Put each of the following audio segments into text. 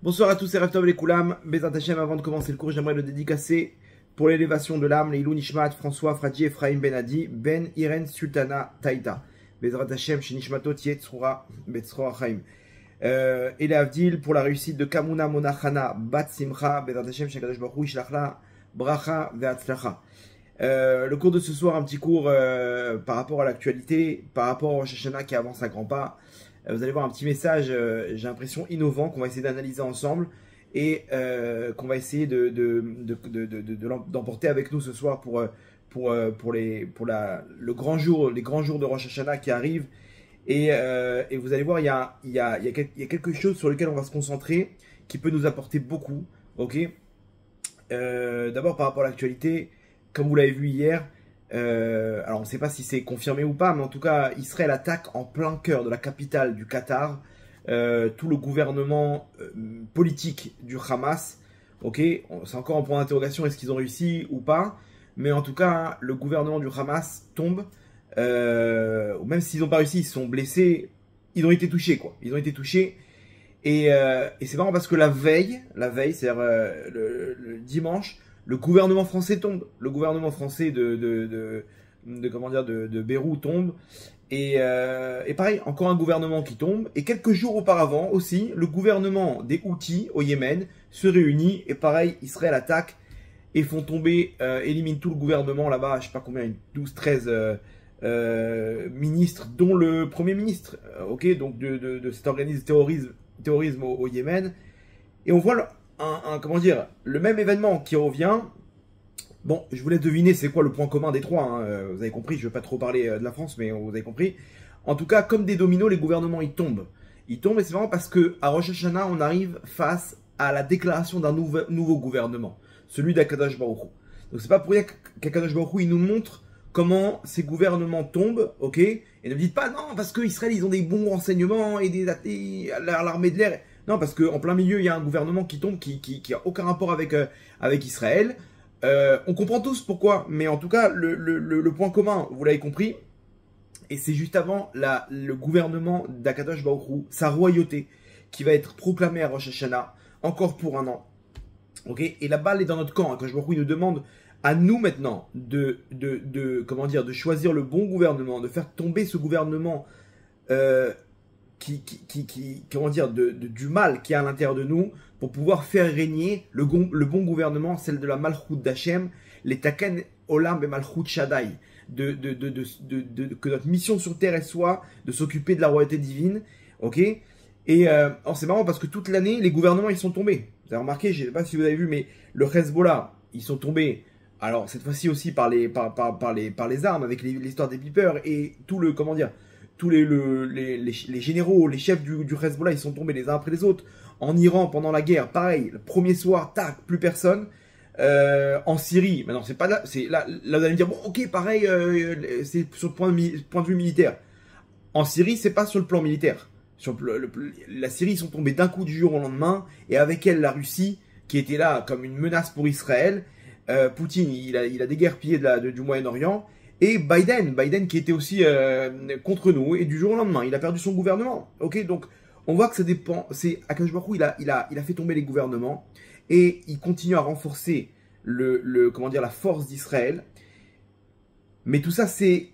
Bonsoir à tous, c'est Rav Tov les Koulam. Bezat Hashem, avant de commencer le cours, j'aimerais le dédicacer pour l'élévation de l'âme, les Ilou Nishmat, François, Fradji, Ephraim Ben Adi, Ben Iren Sultana Taïta. Bezat Hashem, Shinishmato Tiet Tsroura, Betsroa Chaim. Et les Avdil pour la réussite de Kamuna Monachana Bat Simcha, Bezat Hashem, Shakadosh Baruch Hu, Shlachla, Bracha, Ve'atzlacha. Le cours de ce soir, un petit cours par rapport à l'actualité, par rapport au Rosh Hashanah qui avance à grands pas. Vous allez voir un petit message, j'ai l'impression innovant, qu'on va essayer d'analyser ensemble et qu'on va essayer d'emporter avec nous ce soir pour les grands jours de Rosh Hashanah qui arrivent. Et vous allez voir, il y a quelque chose sur lequel on va se concentrer qui peut nous apporter beaucoup. Ok. D'abord par rapport à l'actualité, comme vous l'avez vu hier. Alors on ne sait pas si c'est confirmé ou pas, mais en tout cas Israël attaque en plein cœur de la capitale du Qatar tout le gouvernement politique du Hamas. Ok, c'est encore un point d'interrogation, est-ce qu'ils ont réussi ou pas, mais en tout cas le gouvernement du Hamas tombe, même s'ils n'ont pas réussi, ils sont blessés, ils ont été touchés quoi, ils ont été touchés. Et c'est marrant parce que la veille, c'est-à-dire le dimanche, le gouvernement français tombe. Le gouvernement français de Beyrouth tombe. Et pareil, encore un gouvernement qui tombe. Et quelques jours auparavant aussi, le gouvernement des Houthis au Yémen se réunit. Et pareil, Israël attaque et font tomber, élimine tout le gouvernement là-bas. Je sais pas combien, 12, 13 ministres, dont le premier ministre. Ok, donc de cet organisme terrorisme au Yémen. Et on voit comment dire, le même événement qui revient. Bon, je vous laisse deviner c'est quoi le point commun des trois. Hein. Vous avez compris, je ne vais pas trop parler de la France, mais vous avez compris. En tout cas, comme des dominos, les gouvernements, ils tombent. Ils tombent, et c'est vraiment parce qu'à Rosh Hashanah, on arrive face à la déclaration d'un nouveau gouvernement. Celui d'Akadosh Baruch Hu. Donc c'est pas pour rien qu'Akadosh Baruch Hu, il nous montre comment ces gouvernements tombent, ok. Et ne me dites pas, non, parce qu'Israël, ils ont des bons renseignements et l'armée de l'air. Non, parce qu'en plein milieu, il y a un gouvernement qui tombe, qui a aucun rapport avec Israël. On comprend tous pourquoi, mais en tout cas, le point commun, vous l'avez compris, et c'est juste avant le gouvernement d'Akadosh Baruch Hu, sa royauté, qui va être proclamée à Rosh Hashanah, encore pour un an. Ok, et la balle est dans notre camp. Akadosh Baruch Hu, il nous demande à nous maintenant de choisir le bon gouvernement, de faire tomber ce gouvernement du mal qui est à l'intérieur de nous, pour pouvoir faire régner le bon gouvernement, celle de la Malchut d'Hachem, les Taken Olam et Malchut Shaddai, que notre mission sur terre elle soit de s'occuper de la royauté divine, ok. Et c'est marrant parce que toute l'année, les gouvernements ils sont tombés. Vous avez remarqué, je ne sais pas si vous avez vu, mais le Hezbollah, ils sont tombés. Alors cette fois-ci aussi par les armes, avec l'histoire des beepers et tout le, comment dire, tous les généraux, les chefs du Hezbollah, ils sont tombés les uns après les autres. En Iran, pendant la guerre, pareil, le premier soir, tac, plus personne. En Syrie, maintenant c'est pas là, là vous allez me dire, bon ok, pareil, c'est sur le point de vue militaire. En Syrie, c'est pas sur le plan militaire. Sur la Syrie, ils sont tombés d'un coup du jour au lendemain, et avec elle, la Russie, qui était là comme une menace pour Israël. Poutine, il a déguerpillé du Moyen-Orient. Et Biden qui était aussi contre nous, et du jour au lendemain, il a perdu son gouvernement. Ok, donc on voit que ça dépend. C'est Akadosh Baruch Hu, il a fait tomber les gouvernements, et il continue à renforcer la force d'Israël. Mais tout ça, c'est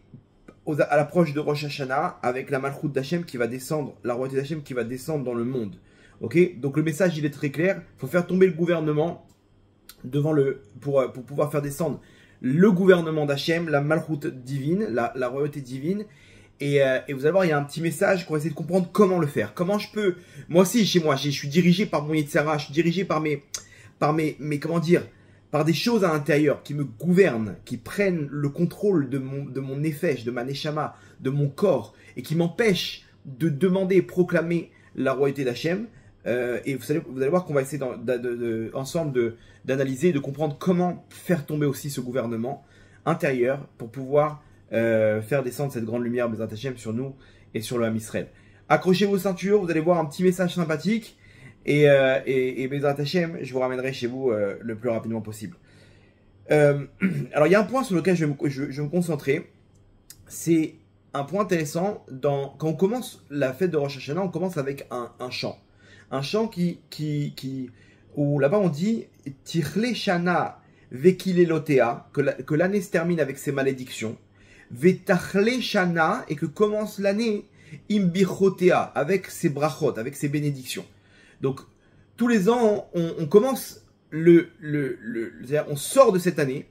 à l'approche de Rosh Hashanah, avec la Malchut d'Hachem qui va descendre, la royauté d'Hachem qui va descendre dans le monde. Ok, donc le message il est très clair. Il faut faire tomber le gouvernement pour pouvoir faire descendre le gouvernement d'Hachem, la Malchut divine, la royauté divine. Et vous allez voir, il y a un petit message qu'on va essayer de comprendre comment le faire. Comment je peux... Moi aussi, chez moi, je suis dirigé par mon Yetzirah, je suis dirigé par comment dire, par des choses à l'intérieur qui me gouvernent, qui prennent le contrôle de mon nefesh, de ma neshama, de mon corps, et qui m'empêchent de demander et proclamer la royauté d'Hachem. Et vous allez voir qu'on va essayer ensemble d'analyser, de comprendre comment faire tomber aussi ce gouvernement intérieur pour pouvoir faire descendre cette grande lumière Bezat Hashem sur nous et sur le Ham Israël. Accrochez vos ceintures, vous allez voir un petit message sympathique et Bezat Hashem, je vous ramènerai chez vous le plus rapidement possible. Alors il y a un point sur lequel je vais me concentrer, c'est un point intéressant. Quand on commence la fête de Rosh Hashanah, on commence avec un chant. un chant où là-bas on dit Tirle Shana Vekilelotea, que l'année se termine avec ses malédictions, Vetachle Shana, et que commence l'année Imbichotea, avec ses brachot, avec ses bénédictions. Donc, tous les ans, on commence c'est-à-dire, on sort de cette année,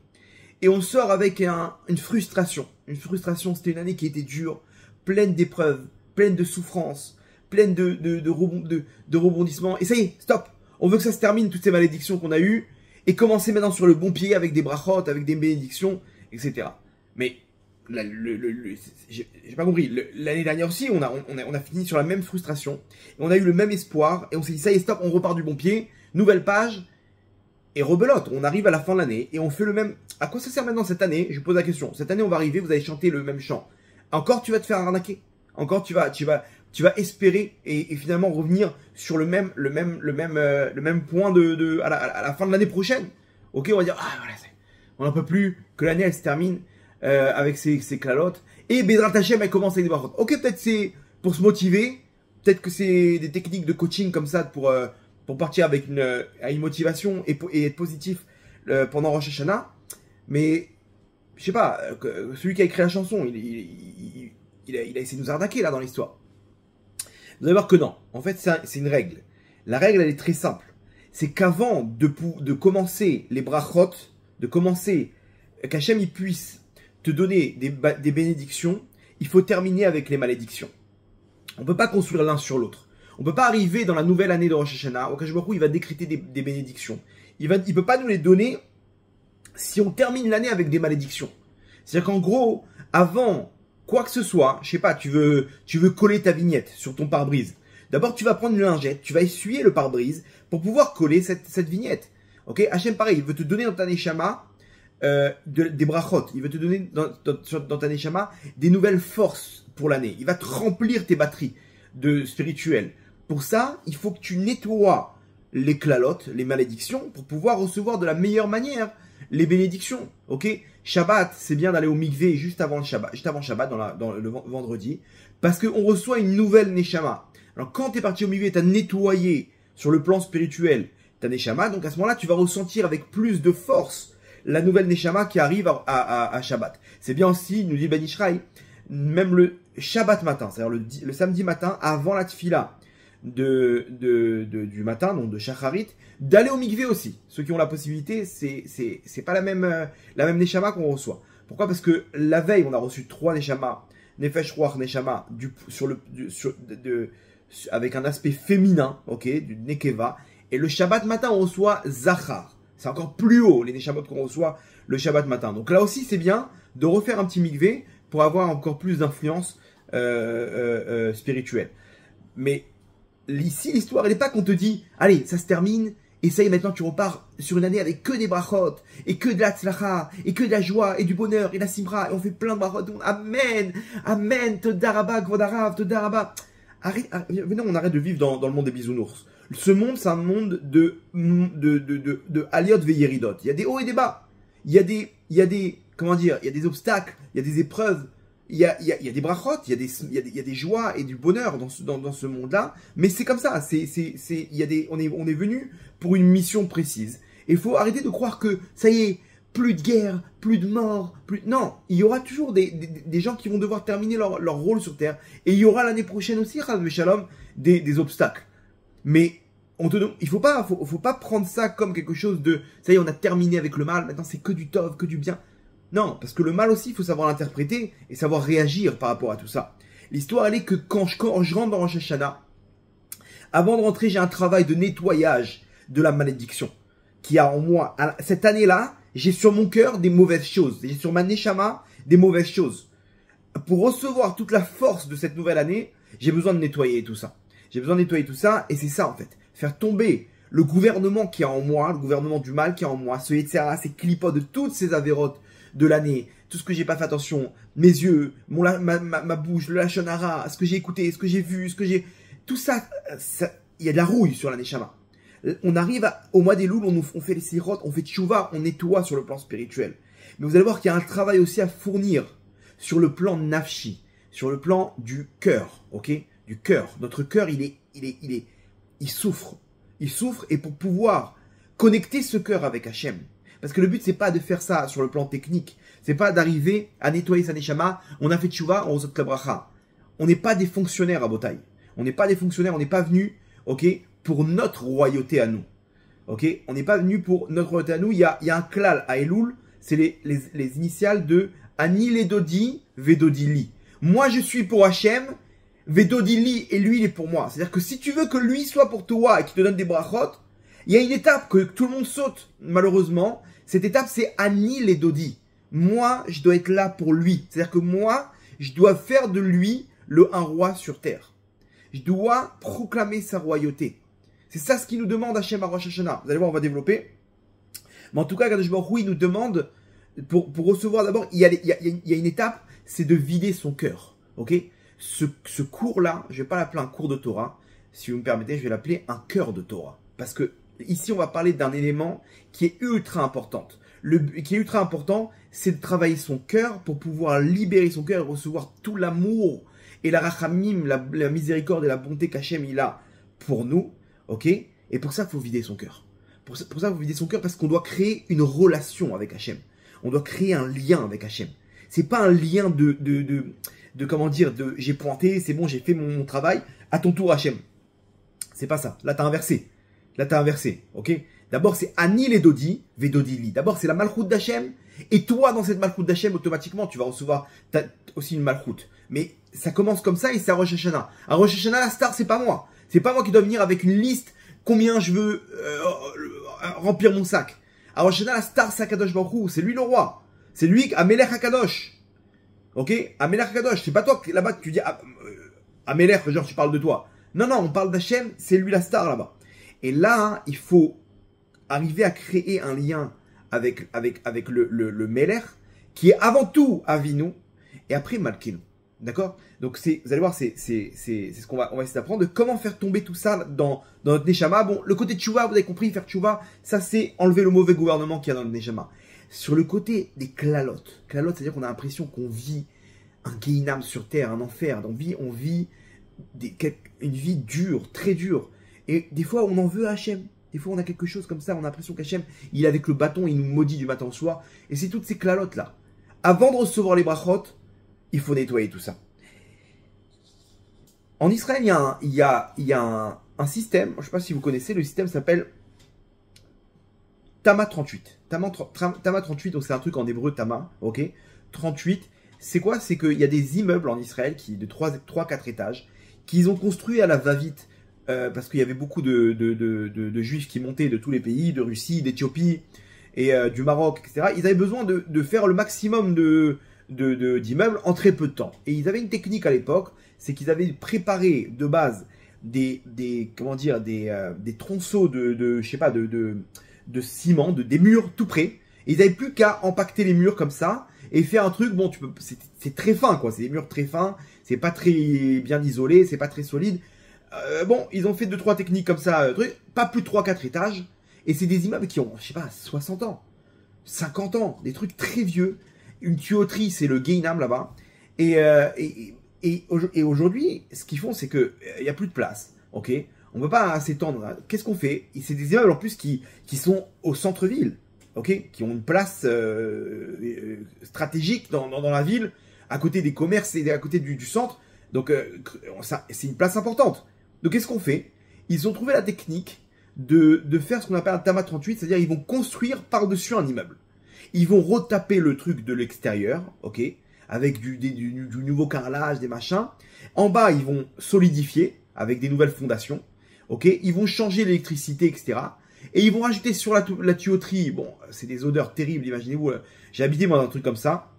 et on sort avec une frustration. Une frustration, c'était une année qui était dure, pleine d'épreuves, pleine de souffrances, pleine de rebondissements. Et ça y est, stop. On veut que ça se termine, toutes ces malédictions qu'on a eues, et commencer maintenant sur le bon pied avec des brachot, avec des bénédictions, etc. Mais, j'ai pas compris. L'année dernière aussi, on a fini sur la même frustration, et on a eu le même espoir, et on s'est dit, ça y est, stop, on repart du bon pied, nouvelle page, et rebelote. On arrive à la fin de l'année, et on fait le même. À quoi ça sert maintenant cette année? Je vous pose la question. Cette année, on va arriver, vous allez chanter le même chant. Encore, tu vas te faire arnaquer. Encore, tu vas espérer et finalement revenir sur le même point à la fin de l'année prochaine. Ok, on va dire, ah voilà, on n'en peut plus que l'année elle se termine avec ses clalotes. Et Bezrat Hashem, elle commence avec des brachot. Ok, peut-être c'est pour se motiver, peut-être que c'est des techniques de coaching comme ça pour partir avec une motivation et être positif pendant Rosh Hashanah. Mais, je sais pas, celui qui a écrit la chanson, il a essayé de nous arnaquer là dans l'histoire. Vous allez voir que non. En fait, c'est une règle. La règle, elle est très simple. C'est qu'avant de commencer les brachot, qu'Hachem il puisse te donner des bénédictions, il faut terminer avec les malédictions. On ne peut pas construire l'un sur l'autre. On ne peut pas arriver dans la nouvelle année de Rosh Hashanah, au Kadosh Baruch Hu, il va décréter des bénédictions. Il ne peut pas nous les donner si on termine l'année avec des malédictions. C'est-à-dire qu'en gros, avant quoi que ce soit, je sais pas, tu veux coller ta vignette sur ton pare-brise. D'abord, tu vas prendre une lingette, tu vas essuyer le pare-brise pour pouvoir coller cette vignette. Ok, Hachem, pareil, il veut te donner dans ta neshama des brachot. Il veut te donner dans ta neshama des nouvelles forces pour l'année. Il va te remplir tes batteries spirituelles. Pour ça, il faut que tu nettoies les clalotes, les malédictions, pour pouvoir recevoir de la meilleure manière les bénédictions. Ok, Shabbat, c'est bien d'aller au mikvé juste avant Shabbat, dans le vendredi, parce qu'on reçoit une nouvelle neshama. Alors quand tu es parti au mikvé, tu as nettoyé sur le plan spirituel ta neshama, donc à ce moment-là, tu vas ressentir avec plus de force la nouvelle neshama qui arrive à Shabbat. C'est bien aussi, nous dit Ben Ishraï, même le Shabbat matin, c'est-à-dire le samedi matin, avant la tfila du matin, donc de Shacharit, d'aller au mikvé aussi. Ceux qui ont la possibilité, c'est pas la même neshama qu'on reçoit. Pourquoi? Parce que la veille, on a reçu 3 neshama, Nefesh Ruach Neshama, avec un aspect féminin, ok, du Nekeva, et le Shabbat matin, on reçoit Zachar. C'est encore plus haut, les neshamot qu'on reçoit le Shabbat matin. Donc là aussi, c'est bien de refaire un petit mikvé pour avoir encore plus d'influence spirituelle. Mais ici, l'histoire, elle n'est pas qu'on te dit, allez, ça se termine, et ça y est, maintenant tu repars sur une année avec que des brachot, et que de la tzlacha, et que de la joie, et du bonheur, et la simra, et on fait plein de brachot. Amen, amen, todaraba, gvodarav, todaraba. Venez, on arrête de vivre dans le monde des bisounours. Ce monde, c'est un monde de Aliot Veyeridot. Il y a des hauts et des bas. Il y a des obstacles, il y a des épreuves, il y a des brachot, il y a des joies et du bonheur dans ce monde-là. Mais c'est comme ça. On est venu pour une mission précise. Et il faut arrêter de croire que ça y est, plus de guerre, plus de morts, non, il y aura toujours des gens qui vont devoir terminer leur rôle sur Terre. Et il y aura l'année prochaine aussi, Chas v'Shalom, des obstacles. Mais il faut pas prendre ça comme quelque chose de ça y est, on a terminé avec le mal, maintenant c'est que du tov, que du bien. Non, parce que le mal aussi, il faut savoir l'interpréter et savoir réagir par rapport à tout ça. L'histoire, elle est que quand je rentre dans Rosh Hashanah, avant de rentrer, j'ai un travail de nettoyage de la malédiction qui a en moi. Cette année-là, j'ai sur mon cœur des mauvaises choses. J'ai sur ma neshama des mauvaises choses. Pour recevoir toute la force de cette nouvelle année, j'ai besoin de nettoyer tout ça. J'ai besoin de nettoyer tout ça, et c'est ça en fait. Faire tomber le gouvernement qui est en moi, le gouvernement du mal qui est en moi, ce Yetzirah, ces clipotes de toutes ces avérotes de l'année, tout ce que j'ai pas fait attention, mes yeux, ma bouche, le lachon hara, ce que j'ai écouté, ce que j'ai vu, tout ça, il y a de la rouille sur la neshama. On arrive au mois des Louls, on fait les sirotes, on fait tchouva, on nettoie sur le plan spirituel. Mais vous allez voir qu'il y a un travail aussi à fournir sur le plan nafshi, sur le plan du cœur, ok? Du cœur. Notre cœur, il est il souffre. Il souffre, et pour pouvoir connecter ce cœur avec Hachem. Parce que le but, c'est pas de faire ça sur le plan technique. C'est pas d'arriver à nettoyer sa neshama. On a fait tchouva, on reçoit la bracha. On n'est pas des fonctionnaires à Botaï. On n'est pas des fonctionnaires, on n'est pas venus, ok, pour notre royauté à nous. Ok, on n'est pas venu pour notre royauté à nous. Il y a un klal à Elul, c'est les initiales de Ani Ledodi, Vedodi Li. Moi, je suis pour Hachem, Vedodi Li, et lui, il est pour moi. C'est-à-dire que si tu veux que lui soit pour toi et qu'il te donne des brachot, il y a une étape que tout le monde saute, malheureusement. Cette étape, c'est Ani Ledodi. Moi, je dois être là pour lui. C'est-à-dire que moi, je dois faire de lui un roi sur terre. Je dois proclamer sa royauté. C'est ça ce qu'il nous demande Hachem à Rosh Hashanah. Vous allez voir, on va développer. Mais en tout cas, Kadosh Baruch Hu, il nous demande, pour recevoir d'abord, il y a une étape, c'est de vider son cœur. Ok, ce cours-là, je ne vais pas l'appeler un cours de Torah. Si vous me permettez, je vais l'appeler un cœur de Torah. Parce que ici, on va parler d'un élément qui est ultra important. Qui est ultra important, c'est de travailler son cœur pour pouvoir libérer son cœur et recevoir tout l'amour et la rachamim, la miséricorde et la bonté qu'Hachem il a pour nous. Ok, et pour ça, il faut vider son cœur. Pour ça, il faut vider son cœur parce qu'on doit créer une relation avec Hachem. On doit créer un lien avec Hachem. C'est pas un lien de comment dire, j'ai pointé, c'est bon, j'ai fait mon travail, à ton tour Hachem. C'est pas ça. Là, t'as inversé. Ok. D'abord, c'est Ani Ledodi, Vedodi Li. D'abord, c'est la malchoute d'Hachem. Et toi, dans cette malchoute d'Hachem, automatiquement, tu vas recevoir aussi une malchoute. Mais ça commence comme ça et c'est à Rosh Hashanah. À Rosh Hashanah, la star, c'est pas moi. C'est pas moi qui dois venir avec une liste combien je veux remplir mon sac. À Rosh Hashanah, la star, c'est Akadosh Baruch Hu. C'est lui le roi. C'est lui, Amelech Akadosh. Ok, Amelech Akadosh. C'est pas toi là-bas que tu dis Amelech, genre tu parles de toi. Non, on parle d'Hachem. C'est lui la star là-bas. Et là, il faut arriver à créer un lien avec le Melech, qui est avant tout Avinu, et après Malkinu. D'accord? Donc vous allez voir, c'est ce qu'on va essayer d'apprendre, de comment faire tomber tout ça dans notre Neshama. Bon, le côté Tchouva, vous avez compris, faire Tchouva, ça c'est enlever le mauvais gouvernement qu'il y a dans le Neshama. Sur le côté des klalotes, c'est-à-dire qu'on a l'impression qu'on vit un Gehinam sur terre, un enfer. On vit une vie dure, très dure. Et des fois, on en veut à Hachem. Des fois, on a quelque chose comme ça, on a l'impression qu'Hachem, il est avec le bâton, il nous maudit du matin au soir. Et c'est toutes ces klalotes-là. Avant de recevoir les brachot, il faut nettoyer tout ça. En Israël, il y a un système, je ne sais pas si vous connaissez, le système s'appelle Tama 38. Tama 38, donc c'est un truc en hébreu, Tama, ok. 38, c'est quoi? C'est qu'il y a des immeubles en Israël de 3-4 étages, qu'ils ont construits à la va-vite, parce qu'il y avait beaucoup de juifs qui montaient de tous les pays, de Russie, d'Éthiopie et du Maroc, etc. Ils avaient besoin de faire le maximum d'immeubles en très peu de temps. Et ils avaient une technique à l'époque, c'est qu'ils avaient préparé de base des tronçons de ciment, des murs tout près. Et ils n'avaient plus qu'à empacter les murs comme ça et faire un truc, bon, c'est très fin, quoi. C'est des murs très fins, c'est pas très bien isolé, c'est pas très solide. Bon, ils ont fait 2-3 techniques comme ça, pas plus de 3-4 étages. Et c'est des immeubles qui ont, 60 ans, 50 ans, des trucs très vieux. Une tuyauterie, c'est le Gehinam là-bas. Et aujourd'hui, ce qu'ils font, c'est qu'il n'y a plus de place. Ok, on ne peut pas s'étendre. Qu'est-ce qu'on fait? C'est des immeubles en plus qui sont au centre-ville. Ok, qui ont une place stratégique dans la ville, à côté des commerces et à côté du centre. Donc, c'est une place importante. Donc, qu'est-ce qu'on fait? Ils ont trouvé la technique de faire ce qu'on appelle un Tama 38, c'est-à-dire ils vont construire par-dessus un immeuble. Ils vont retaper le truc de l'extérieur, ok, avec du nouveau carrelage, des machins. En bas, ils vont solidifier avec des nouvelles fondations, ok. Ils vont changer l'électricité, etc. Et ils vont rajouter sur la tuyauterie, bon, c'est des odeurs terribles, imaginez-vous. J'ai habité moi dans un truc comme ça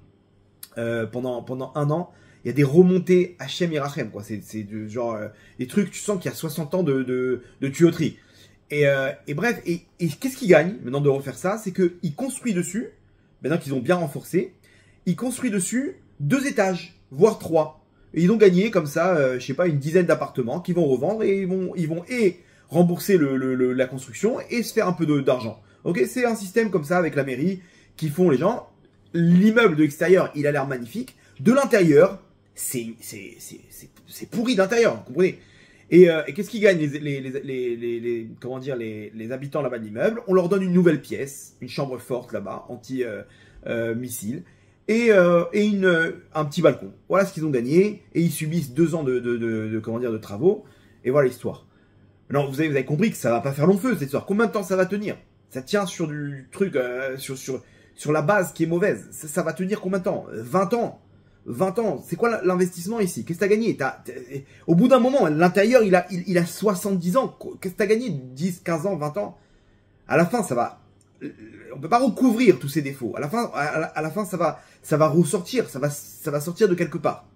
pendant 1 an. Il y a des remontées Hachem et Rachem, quoi. C'est genre des trucs, tu sens qu'il y a 60 ans de tuyauterie. Et bref, et qu'est-ce qu'ils gagnent maintenant de refaire ça? C'est qu'ils construisent dessus, maintenant qu'ils ont bien renforcé, ils construisent dessus 2 étages, voire 3. Et ils ont gagné comme ça, je sais pas, une dizaine d'appartements qu'ils vont revendre et ils vont rembourser la construction et se faire un peu d'argent. Ok, c'est un système comme ça avec la mairie qui font les gens. L'immeuble de l'extérieur, il a l'air magnifique. De l'intérieur, c'est pourri d'intérieur, vous comprenez? Et qu'est-ce qu'ils gagnent comment dire, les habitants là-bas de l'immeuble? On leur donne une nouvelle pièce, une chambre forte là-bas, anti-missile, et un petit balcon. Voilà ce qu'ils ont gagné, et ils subissent 2 ans comment dire, de travaux, et voilà l'histoire. Non, vous avez compris que ça va pas faire long feu cette histoire. Combien de temps ça va tenir? Ça tient sur du truc, sur la base qui est mauvaise. Ça va tenir combien de temps? 20 ans. 20 ans. C'est quoi l'investissement ici? Qu'est-ce que t'as gagné? Au bout d'un moment, l'intérieur, il a 70 ans. Qu'est-ce que t'as gagné? 10, 15 ans, 20 ans? À la fin, ça va... On peut pas recouvrir tous ces défauts. À la fin, ça va ressortir. Ça va sortir de quelque part.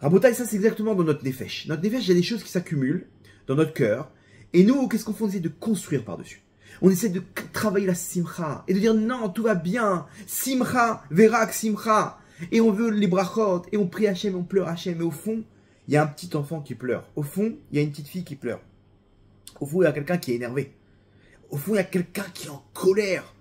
Rabotaï, ça c'est exactement dans notre nefesh. Notre nefesh, il y a des choses qui s'accumulent dans notre cœur. Et nous, qu'est-ce qu'on fait? On essaie de construire par-dessus. On essaie de travailler la simcha. Et de dire non, tout va bien. Simcha, verak simcha. Et on veut les brachot. Et on prie Hachem, on pleure Hachem. Mais au fond, il y a un petit enfant qui pleure. Au fond, il y a une petite fille qui pleure. Au fond, il y a quelqu'un qui est énervé. Au fond, il y a quelqu'un qui est en colère.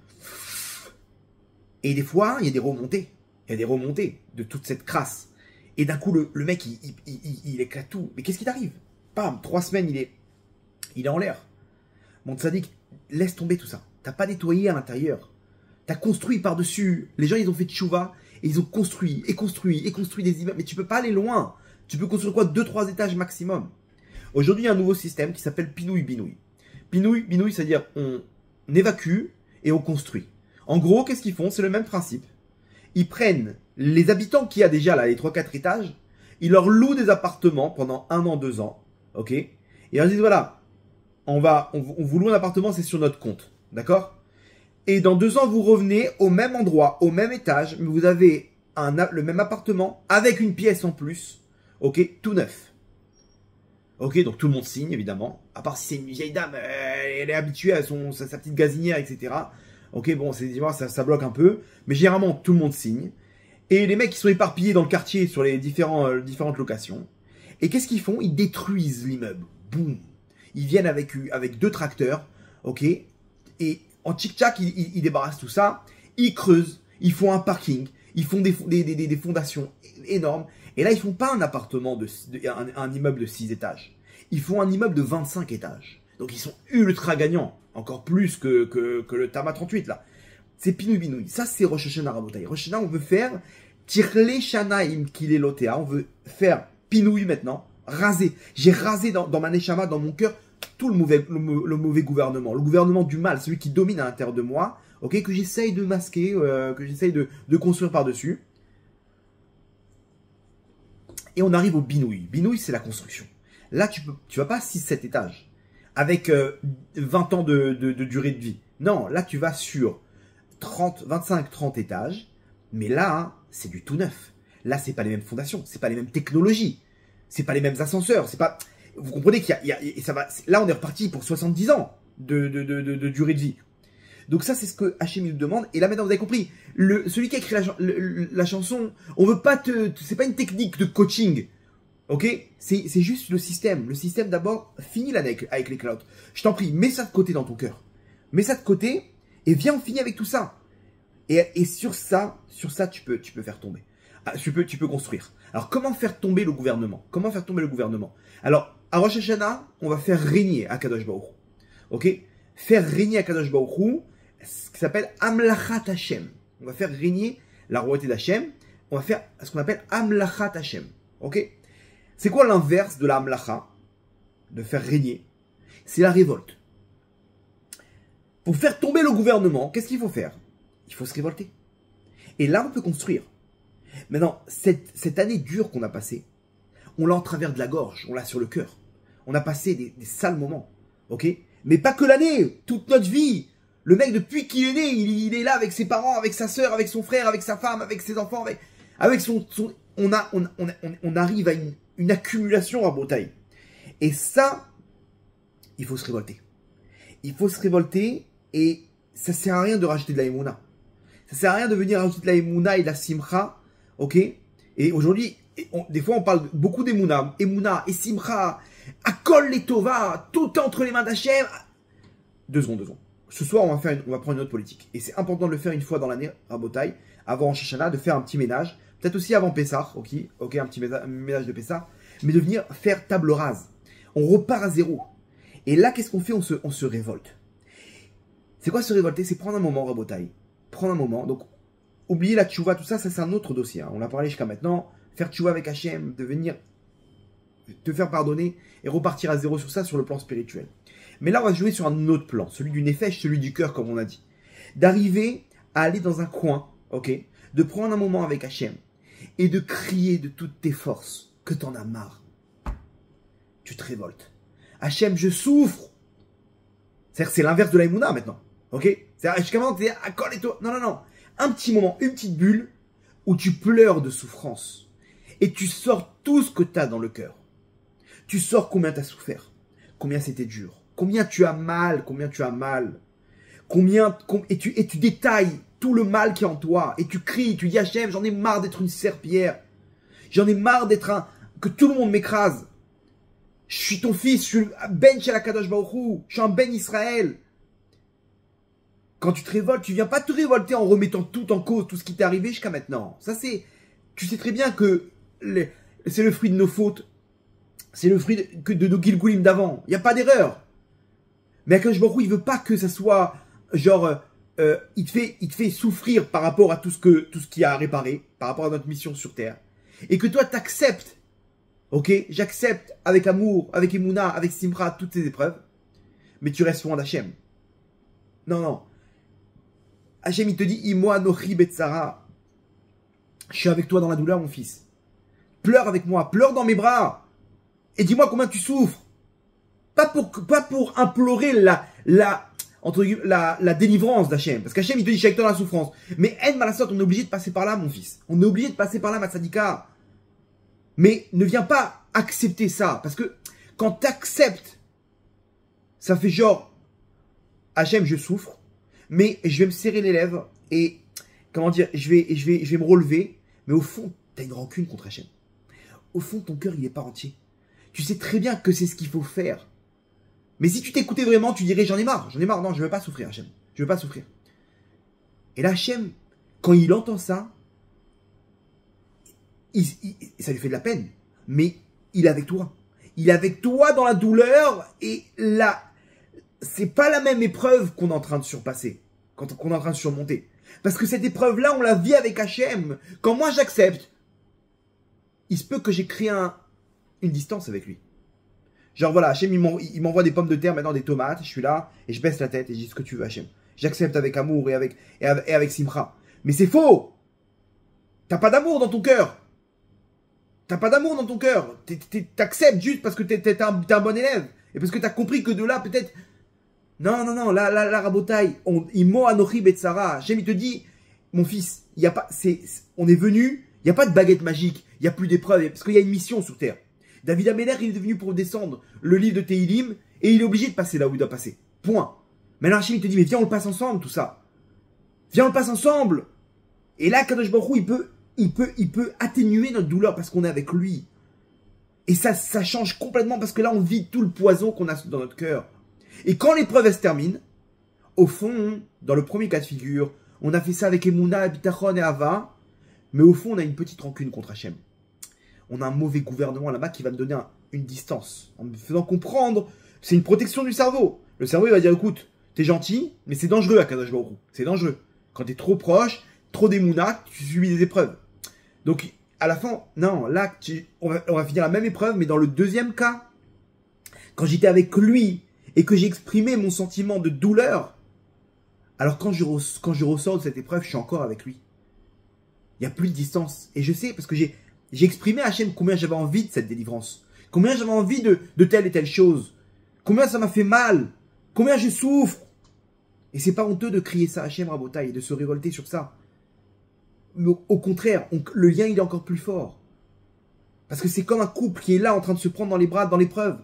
Et des fois, il y a des remontées. Il y a des remontées de toute cette crasse. Et d'un coup, le mec, il éclate tout. Mais qu'est-ce qui t'arrive? Bam, 3 semaines, il est en l'air. Mon tzaddik, laisse tomber tout ça. T'as pas nettoyé à l'intérieur. T'as construit par-dessus. Les gens, ils ont fait tchouva et ils ont construit des immeubles. Mais tu peux pas aller loin. Tu peux construire quoi? 2-3 étages maximum. Aujourd'hui, il y a un nouveau système qui s'appelle Pinouille-Binouille. Pinouille, c'est-à-dire on évacue et on construit. En gros, qu'est-ce qu'ils font? C'est le même principe. Ils prennent les habitants qu'il y a déjà là, les 3-4 étages, ils leur louent des appartements pendant 1 an, 2 ans, ok? Et ils leur disent voilà, on vous loue un appartement, c'est sur notre compte, d'accord? Et dans 2 ans, vous revenez au même endroit, au même étage, mais vous avez le même appartement avec une pièce en plus, ok? Tout neuf. Ok, donc tout le monde signe, évidemment. À part si c'est une vieille dame, elle est habituée à sa petite gazinière, etc. Ok, bon, ça bloque un peu. Mais généralement, tout le monde signe. Et les mecs, ils sont éparpillés dans le quartier sur les différentes locations. Et qu'est-ce qu'ils font? Ils détruisent l'immeuble. Boum. Ils viennent avec 2 tracteurs. Ok. Et en tic-tac, ils débarrassent tout ça. Ils creusent. Ils font un parking. Ils font des fondations énormes. Et là, ils font pas un appartement, un immeuble de 6 étages. Ils font un immeuble de 25 étages. Donc, ils sont ultra gagnants. Encore plus que le Tama 38, là. C'est Pinouille-Binouille. Ça, c'est Rosh Hashanah Rabotai. Rosh Hashanah, on veut faire Tirle Shanaim Kile Lotea. On veut faire Pinouille maintenant. Raser. J'ai rasé dans ma Neshama, dans mon cœur, tout le mauvais gouvernement. Le gouvernement du mal, celui qui domine à l'intérieur de moi. Ok, que j'essaye de masquer, que j'essaye de construire par-dessus. Et on arrive au binouille. Binouille, c'est la construction. Là, tu vas pas 6-7 étages avec 20 ans de durée de vie. Non, là, tu vas sur 25-30 étages. Mais là, hein, c'est du tout neuf. Là, c'est pas les mêmes fondations, c'est pas les mêmes technologies, c'est pas les mêmes ascenseurs, c'est pas... Vous comprenez qu'il y a ça va. Là, on est reparti pour 70 ans de durée de vie. Donc ça, c'est ce que Hachem nous demande. Et là, maintenant, vous avez compris. Celui qui a écrit la chanson, on veut pas c'est pas une technique de coaching. Ok? C'est juste le système. Le système, d'abord, finis l'année avec les clouds. Je t'en prie, mets ça de côté dans ton cœur. Mets ça de côté et viens, on finit avec tout ça. Et sur ça, tu peux faire tomber. Ah, tu peux construire. Alors, comment faire tomber le gouvernement? Comment faire tomber le gouvernement? Alors, à Rosh Hashanah, on va faire régner Akadosh Baruch Hu. Ok? Faire régner Akadosh Baruch Hu, ce qui s'appelle Amlachat Hashem. On va faire régner la royauté d'Hachem. On va faire ce qu'on appelle Amlachat Hashem. Ok? C'est quoi l'inverse de la Amlacha? De faire régner? C'est la révolte. Pour faire tomber le gouvernement, qu'est-ce qu'il faut faire? Il faut se révolter. Et là, on peut construire. Maintenant, cette année dure qu'on a passée, on l'a en travers de la gorge, on l'a sur le cœur. On a passé des sales moments. Ok? Mais pas que l'année, toute notre vie. Le mec, depuis qu'il est né, il est là avec ses parents, avec sa sœur, avec son frère, avec sa femme, avec ses enfants, avec on arrive à une accumulation à Bretagne. Et ça, il faut se révolter. Il faut se révolter et ça sert à rien de rajouter de la émouna. Ça sert à rien de venir rajouter de la émouna et de la simcha. Ok? Et aujourd'hui, des fois, on parle beaucoup d'émouna. Émouna et simcha. Akol les tova. Tout est entre les mains d'Hachem. 2 secondes. Ce soir, on va prendre une autre politique. Et c'est important de le faire une fois dans l'année, à Botaï, avant Rosh Hashanah, de faire un petit ménage. Peut-être aussi avant Pessah, ok, un petit ménage de Pessah. Mais de venir faire table rase. On repart à zéro. Et là, qu'est-ce qu'on fait? On se révolte. C'est quoi se révolter? C'est prendre un moment, Rabotai. Prendre un moment. Donc, oubliez la tchouva, tout ça, ça c'est un autre dossier. Hein. On l'a parlé jusqu'à maintenant. Faire tchouva avec Hachem, devenir, te faire pardonner et repartir à zéro sur ça, sur le plan spirituel. Mais là, on va jouer sur un autre plan, celui du nefesh, celui du cœur, comme on a dit. D'arriver à aller dans un coin, ok, de prendre un moment avec Hachem et de crier de toutes tes forces que t'en as marre. Tu te révoltes. Hachem, je souffre. C'est-à-dire, c'est l'inverse de l'aïmouna maintenant, ok? C'est-à-dire, jusqu'à maintenant, t'es à colle et toi. Non, non, non. Un petit moment, une petite bulle où tu pleures de souffrance et tu sors tout ce que t'as dans le cœur. Tu sors combien t'as souffert, combien c'était dur. Combien tu as mal, et tu détailles tout le mal qui est en toi, et tu cries, tu dis Hachem, j'en ai marre d'être une serpillière, j'en ai marre que tout le monde m'écrase, je suis ton fils, je suis Ben Shel HaKadosh Baruch Hu, je suis un Ben Israël. Quand tu te révoltes, tu viens pas te révolter en remettant tout en cause, tout ce qui t'est arrivé jusqu'à maintenant. Ça c'est, tu sais très bien que c'est le fruit de nos fautes, c'est le fruit de nos Gilgulim d'avant, il n'y a pas d'erreur. Mais Akadosh Baruch Hu, il veut pas que ça soit genre il te fait souffrir par rapport à tout ce qu'il y a à réparer, par rapport à notre mission sur terre, et que toi t'acceptes, ok, j'accepte avec amour, avec Emouna, avec Simra toutes ces épreuves, mais tu restes loin d'Hachem. Non, non. Hachem il te dit Imo anochi betzara, je suis avec toi dans la douleur mon fils. Pleure avec moi, pleure dans mes bras, et dis-moi combien tu souffres. Pas pour implorer la délivrance d'Hachem. Parce qu'Hachem, il te dit, je suis avec toi dans la souffrance. Mais En Malasot, on est obligé de passer par là, mon fils. On est obligé de passer par là, ma tzadika. Mais ne viens pas accepter ça. Parce que quand tu acceptes, ça fait genre, Hachem, je souffre, mais je vais me serrer les lèvres et, comment dire, je vais me relever. Mais au fond, tu as une rancune contre Hachem. Au fond, ton cœur, il n'est pas entier. Tu sais très bien que c'est ce qu'il faut faire. Mais si tu t'écoutais vraiment, tu dirais j'en ai marre, non, je veux pas souffrir, Hachem. Je veux pas souffrir. Et là, Hachem, quand il entend ça, ça lui fait de la peine. Mais il est avec toi. Il est avec toi dans la douleur. Et là, c'est pas la même épreuve qu'on est en train de surpasser, qu'on est en train de surmonter. Parce que cette épreuve-là, on la vit avec Hachem. Quand moi j'accepte, il se peut que j'ai créé une distance avec lui. Genre voilà, Hachem il m'envoie des pommes de terre, maintenant des tomates, je suis là, et je baisse la tête et je dis ce que tu veux Hachem. J'accepte avec amour et avec Simcha. Mais c'est faux. T'as pas d'amour dans ton cœur. T'as pas d'amour dans ton cœur. T'acceptes juste parce que t'es un bon élève. Et parce que t'as compris que de là, peut-être... Non, non, non, la rabotaille, Imo anochi betzara. Hachem il te dit, mon fils, il y a pas, on est venu, il n'y a pas de baguette magique, il n'y a plus d'épreuves, parce qu'il y a une mission sur terre. David Améler, il est venu pour descendre le livre de Tehilim et il est obligé de passer là où il doit passer. Point. Maintenant, Hachem, il te dit, mais viens, on le passe ensemble, tout ça. Viens, on le passe ensemble. Et là, Kadosh Baruch Hu, il peut atténuer notre douleur parce qu'on est avec lui. Et ça change complètement parce que là, on vide tout le poison qu'on a dans notre cœur. Et quand l'épreuve, elle se termine, au fond, dans le premier cas de figure, on a fait ça avec Emouna, Bitachon et Ava, mais au fond, on a une petite rancune contre Hachem. On a un mauvais gouvernement là-bas qui va me donner une distance. En me faisant comprendre, c'est une protection du cerveau. Le cerveau, il va dire, écoute, t'es gentil, mais c'est dangereux à Kadosh Baruch Hu. C'est dangereux. Quand t'es trop proche, trop d'émouna, tu subis des épreuves. Donc, à la fin, non, là, on va finir la même épreuve, mais dans le deuxième cas, quand j'étais avec lui et que j'ai exprimé mon sentiment de douleur, alors quand je ressors de cette épreuve, je suis encore avec lui. Il n'y a plus de distance. Et je sais, parce que j'ai exprimé à Hachem combien j'avais envie de cette délivrance. Combien j'avais envie de telle et telle chose. Combien ça m'a fait mal. Combien je souffre. Et c'est pas honteux de crier ça à Hachem Rabotai et de se révolter sur ça. Mais au contraire, le lien il est encore plus fort. Parce que c'est comme un couple qui est là en train de se prendre dans les bras dans l'épreuve.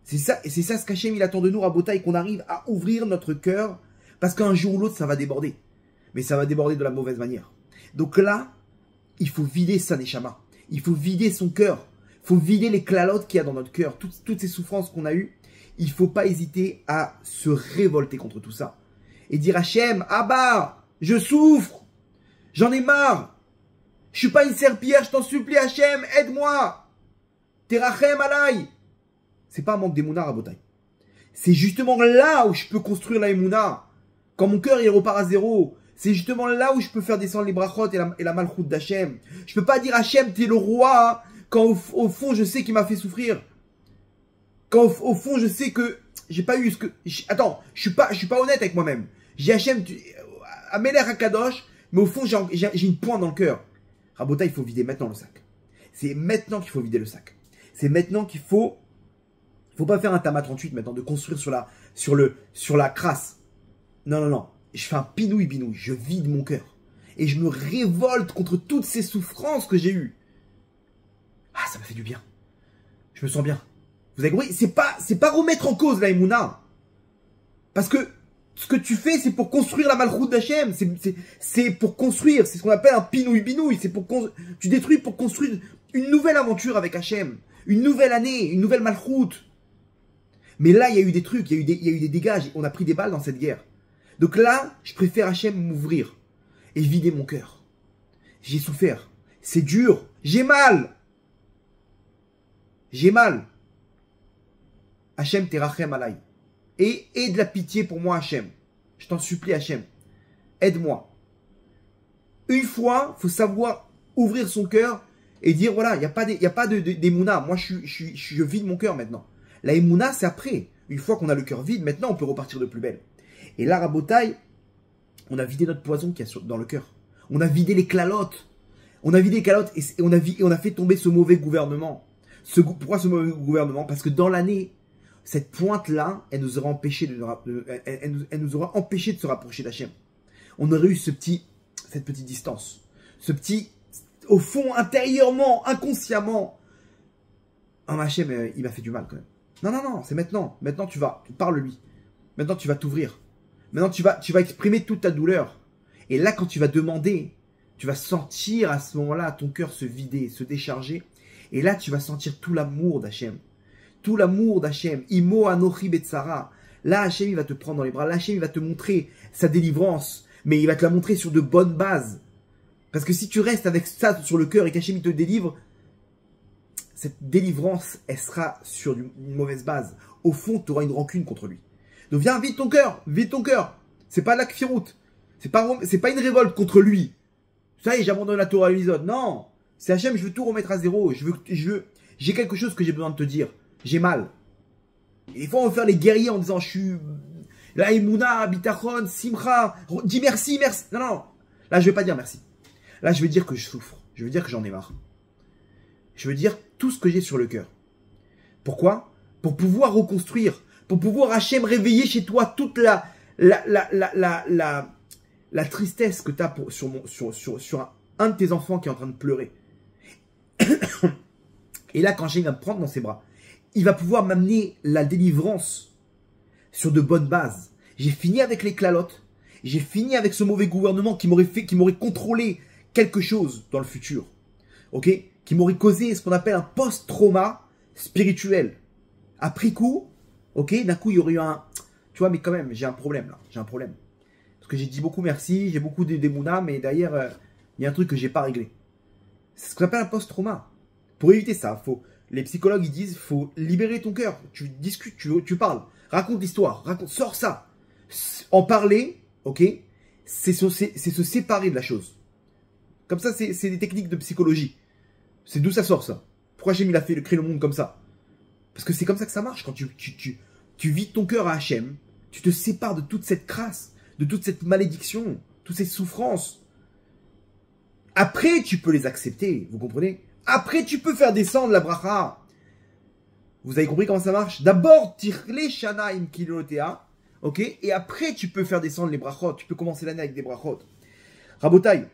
C'est ça ce qu'Hachem il attend de nous Rabotai, qu'on arrive à ouvrir notre cœur. Parce qu'un jour ou l'autre ça va déborder. Mais ça va déborder de la mauvaise manière. Donc là, il faut vider sa neshama. Il faut vider son cœur. Il faut vider les clalotes qu'il y a dans notre cœur. Toutes ces souffrances qu'on a eues. Il ne faut pas hésiter à se révolter contre tout ça. Et dire Hachem, Abba, je souffre. J'en ai marre. Je suis pas une serpillière, je t'en supplie Hachem, aide-moi. Terachem alay. C'est pas un manque d'émouna, Rabotai. C'est justement là où je peux construire la émouna. Quand mon cœur, il repart à zéro. C'est justement là où je peux faire descendre les brachot et la malchoute d'Hachem. Je peux pas dire Hachem, t'es le roi, quand au fond, je sais qu'il m'a fait souffrir. Quand au fond, je sais que j'ai pas eu ce que... Attends, je suis pas honnête avec moi-même. J'ai Hachem, Ameler Akadosh, mais au fond, j'ai une pointe dans le cœur. Rabota, il faut vider maintenant le sac. C'est maintenant qu'il faut vider le sac. C'est maintenant qu'il faut... Il faut pas faire un Tama 38 maintenant, de construire sur la crasse. Non, non, non. Je fais un pinouille-binouille. Je vide mon cœur. Et je me révolte contre toutes ces souffrances que j'ai eues. Ah, ça m'a fait du bien. Je me sens bien. Vous avez compris? C'est pas remettre en cause la Emouna. Parce que ce que tu fais, c'est pour construire la malchoute d'Hachem. C'est pour construire. C'est ce qu'on appelle un pinouille-binouille. Tu détruis pour construire une nouvelle aventure avec Hachem. Une nouvelle année, une nouvelle malchoute. Mais là, il y a eu des trucs, il y a eu des dégâts. On a pris des balles dans cette guerre. Donc là, je préfère Hachem m'ouvrir et vider mon cœur. J'ai souffert. C'est dur. J'ai mal. J'ai mal. Hachem, terachem alay. Et aie de la pitié pour moi, Hachem. Je t'en supplie, Hachem. Aide-moi. Une fois, il faut savoir ouvrir son cœur et dire, voilà, il n'y a pas d'émouna. Moi, je vide mon cœur maintenant. La émouna, c'est après. Une fois qu'on a le cœur vide, maintenant, on peut repartir de plus belle. Et là, Rabotai, on a vidé notre poison qu'il y a dans le cœur. On a vidé les clalotes. On a vidé les clalotes et on a fait tomber ce mauvais gouvernement. Pourquoi ce mauvais gouvernement? Parce que dans l'année, cette pointe-là, elle nous aurait empêché de se rapprocher d'Hachem. On aurait eu cette petite distance. Au fond, intérieurement, inconsciemment. Hachem, il m'a fait du mal quand même. Non, non, non, c'est maintenant. Maintenant, parle-lui. Maintenant, tu vas t'ouvrir. Maintenant, tu vas exprimer toute ta douleur. Et là, quand tu vas demander, tu vas sentir à ce moment-là ton cœur se vider, se décharger. Et là, tu vas sentir tout l'amour d'Hachem. Tout l'amour d'Hachem. Imo anochi betsara. Là, Hachem, il va te prendre dans les bras. Là, Hachem, il va te montrer sa délivrance. Mais il va te la montrer sur de bonnes bases. Parce que si tu restes avec ça sur le cœur et qu'Hachem, il te délivre, cette délivrance, elle sera sur une mauvaise base. Au fond, tu auras une rancune contre lui. Donc viens, vide ton cœur, vide ton cœur. C'est pas la kfirout. C'est pas une révolte contre lui. Ça y est, j'abandonne la Torah et l'Isod. Non. C'est Hachem, je veux tout remettre à zéro. J'ai quelque chose que j'ai besoin de te dire. J'ai mal. Et des fois, on veut faire les guerriers en disant, je suis la Emouna, Bitachon, Simcha, dis merci, merci. Non, non. Là, je vais pas dire merci. Là, je vais dire que je souffre. Je veux dire que j'en ai marre. Je veux dire tout ce que j'ai sur le cœur. Pourquoi? Pour pouvoir reconstruire. Pour pouvoir, Hachem, réveiller chez toi toute la tristesse que tu as sur un de tes enfants qui est en train de pleurer. Et là, quand Hachem va me prendre dans ses bras, il va pouvoir m'amener la délivrance sur de bonnes bases. J'ai fini avec les clalotes. J'ai fini avec ce mauvais gouvernement qui m'aurait contrôlé quelque chose dans le futur. Ok? Qui m'aurait causé ce qu'on appelle un post-trauma spirituel. Après coup, ok, d'un coup, il y aurait eu un... Tu vois, mais quand même, j'ai un problème là. J'ai un problème. Parce que j'ai dit beaucoup merci, j'ai beaucoup d'émouna, mais derrière, il y a un truc que j'ai pas réglé. C'est ce qu'on appelle un post-trauma. Pour éviter ça, les psychologues, ils disent, faut libérer ton cœur. Tu discutes, tu parles. Raconte l'histoire, sors ça. En parler, ok, c'est se séparer de la chose. Comme ça, c'est des techniques de psychologie. C'est d'où ça sort, ça. Pourquoi Hachem, il a créé le monde comme ça? Parce que c'est comme ça que ça marche. Quand tu vides ton cœur à Hachem, tu te sépares de toute cette crasse, de toute cette malédiction, toutes ces souffrances. Après, tu peux les accepter, vous comprenez? Après, tu peux faire descendre la bracha. Vous avez compris comment ça marche? D'abord, tirle shanaim kilotea, ok? Et après, tu peux faire descendre les brachot. Tu peux commencer l'année avec des brachot. Rabotai.